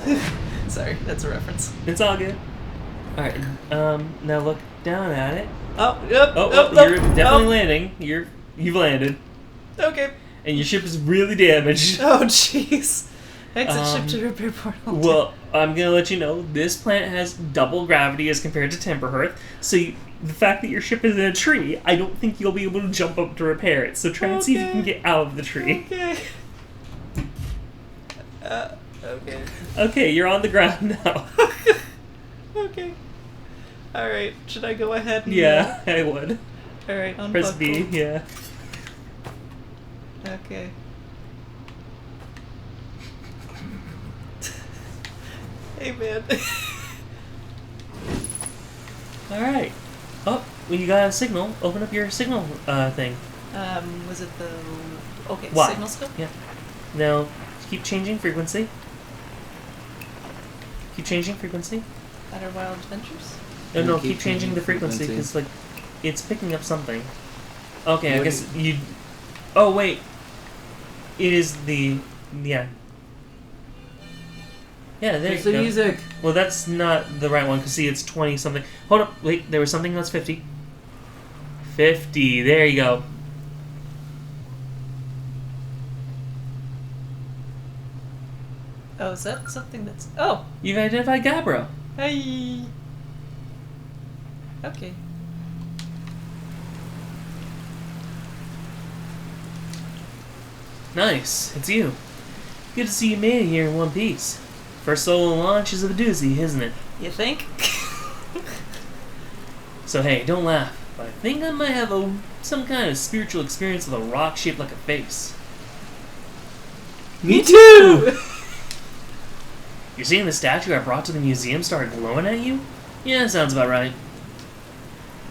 Sorry, that's a reference. It's all good. Alright, now look down at it. Oh, yep. Oh, oh, you're oh, definitely landing. You've landed. oh. Okay. And your ship is really damaged. Oh, jeez. Exit ship Um, to repair portal. Well, I'm gonna let you know, this planet has double gravity as compared to Timberhearth, so the fact that your ship is in a tree, I don't think you'll be able to jump up to repair it, so try and see if you Okay. can get out of the tree. Okay. Okay. Okay, you're on the ground now. Okay. Alright, should I go ahead and... Yeah, I would. Alright, unbuckle. Press B, yeah. Okay. Hey, man. Alright. Oh, well, you got a signal. Open up your signal thing. Was it the... Okay, Y. signal scope? Yeah. Now, keep changing frequency. Keep changing frequency. Outer Wild Adventures? No, keep changing the frequency because like it's picking up something. Okay, I What guess you. Oh wait, it is the yeah. Yeah, there There's you the go. music. Well, that's not the right one because see, it's 20 something. Hold up, wait, there was something that's 50. 50. There you go. Oh, is that something that's... Oh! You've identified Gabbro. Hey! Okay. Nice, it's you. Good to see you made it here in one piece. First solo launch is a doozy, isn't it? You think? So hey, don't laugh. But I think I might have some kind of spiritual experience with a rock shaped like a face. Me too! You're seeing the statue I brought to the museum start glowing at you? Yeah, sounds about right.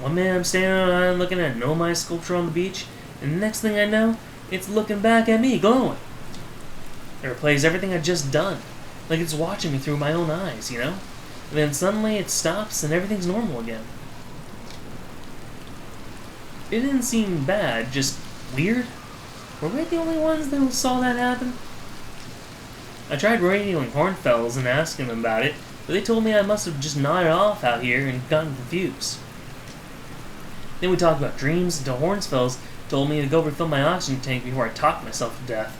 One minute I'm standing on an island looking at Nomai sculpture on the beach, and the next thing I know, it's looking back at me, glowing. It replays everything I've just done, like it's watching me through my own eyes, you know? And then suddenly it stops and everything's normal again. It didn't seem bad, just weird. Were we the only ones that saw that happen? I tried radioing Hornfells and asking them about it, but they told me I must have just nodded off out here and gotten confused. Then we talked about dreams until Hornsfells told me to go refill my oxygen tank before I talked myself to death.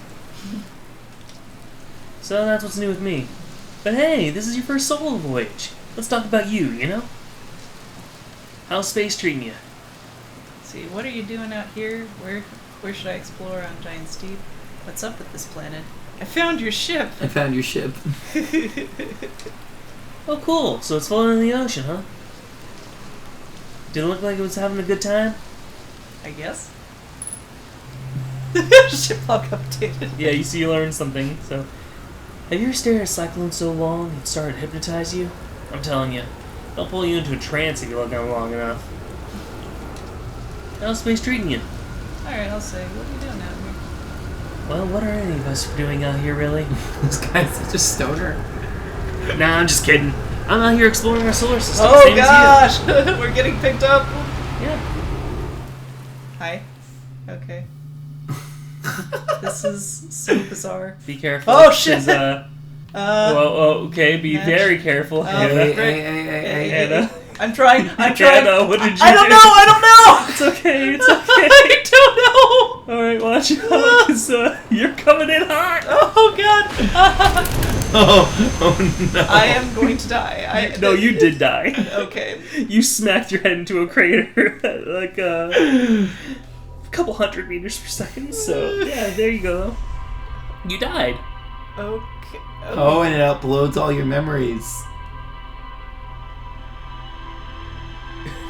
So that's what's new with me. But hey, this is your first solo voyage. Let's talk about you, you know? How's space treating you? See, what are you doing out here? Where should I explore on Giant's Deep? What's up with this planet? I found your ship! I found your ship. Oh, cool. So it's floating in the ocean, huh? Did it look like it was having a good time? I guess. Ship log updated. Yeah, you see, you learned something. So, have you ever stared at a cyclone so long it started to hypnotize you? I'm telling you, they'll pull you into a trance if you look at them long enough. How's space treating you? Alright, I'll say, what are you doing out here? Well, what are any of us doing out here, really? This guy's such a stoner. Nah, I'm just kidding. I'm out here exploring our solar system. Oh same gosh! We're getting picked up! as you. Yeah. Hi. Okay. This is so bizarre. Be careful. Oh, shit! 'Cause, okay, be Nash. very careful, Hannah. Hey. Hannah. I'm trying. Hannah, what did you I don't know. I don't know. It's okay, it's okay. I don't know. Alright, watch out, 'cause you're coming in hot. Oh god. Oh no. I am going to die. No, you did die. Okay. You smacked your head into a crater at like a couple hundred meters per second, so yeah, there you go. You died. Okay. Oh, and it uploads all your memories.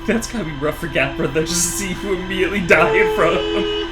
That's gotta be rough for Gapra though, just to see you immediately die in front of him.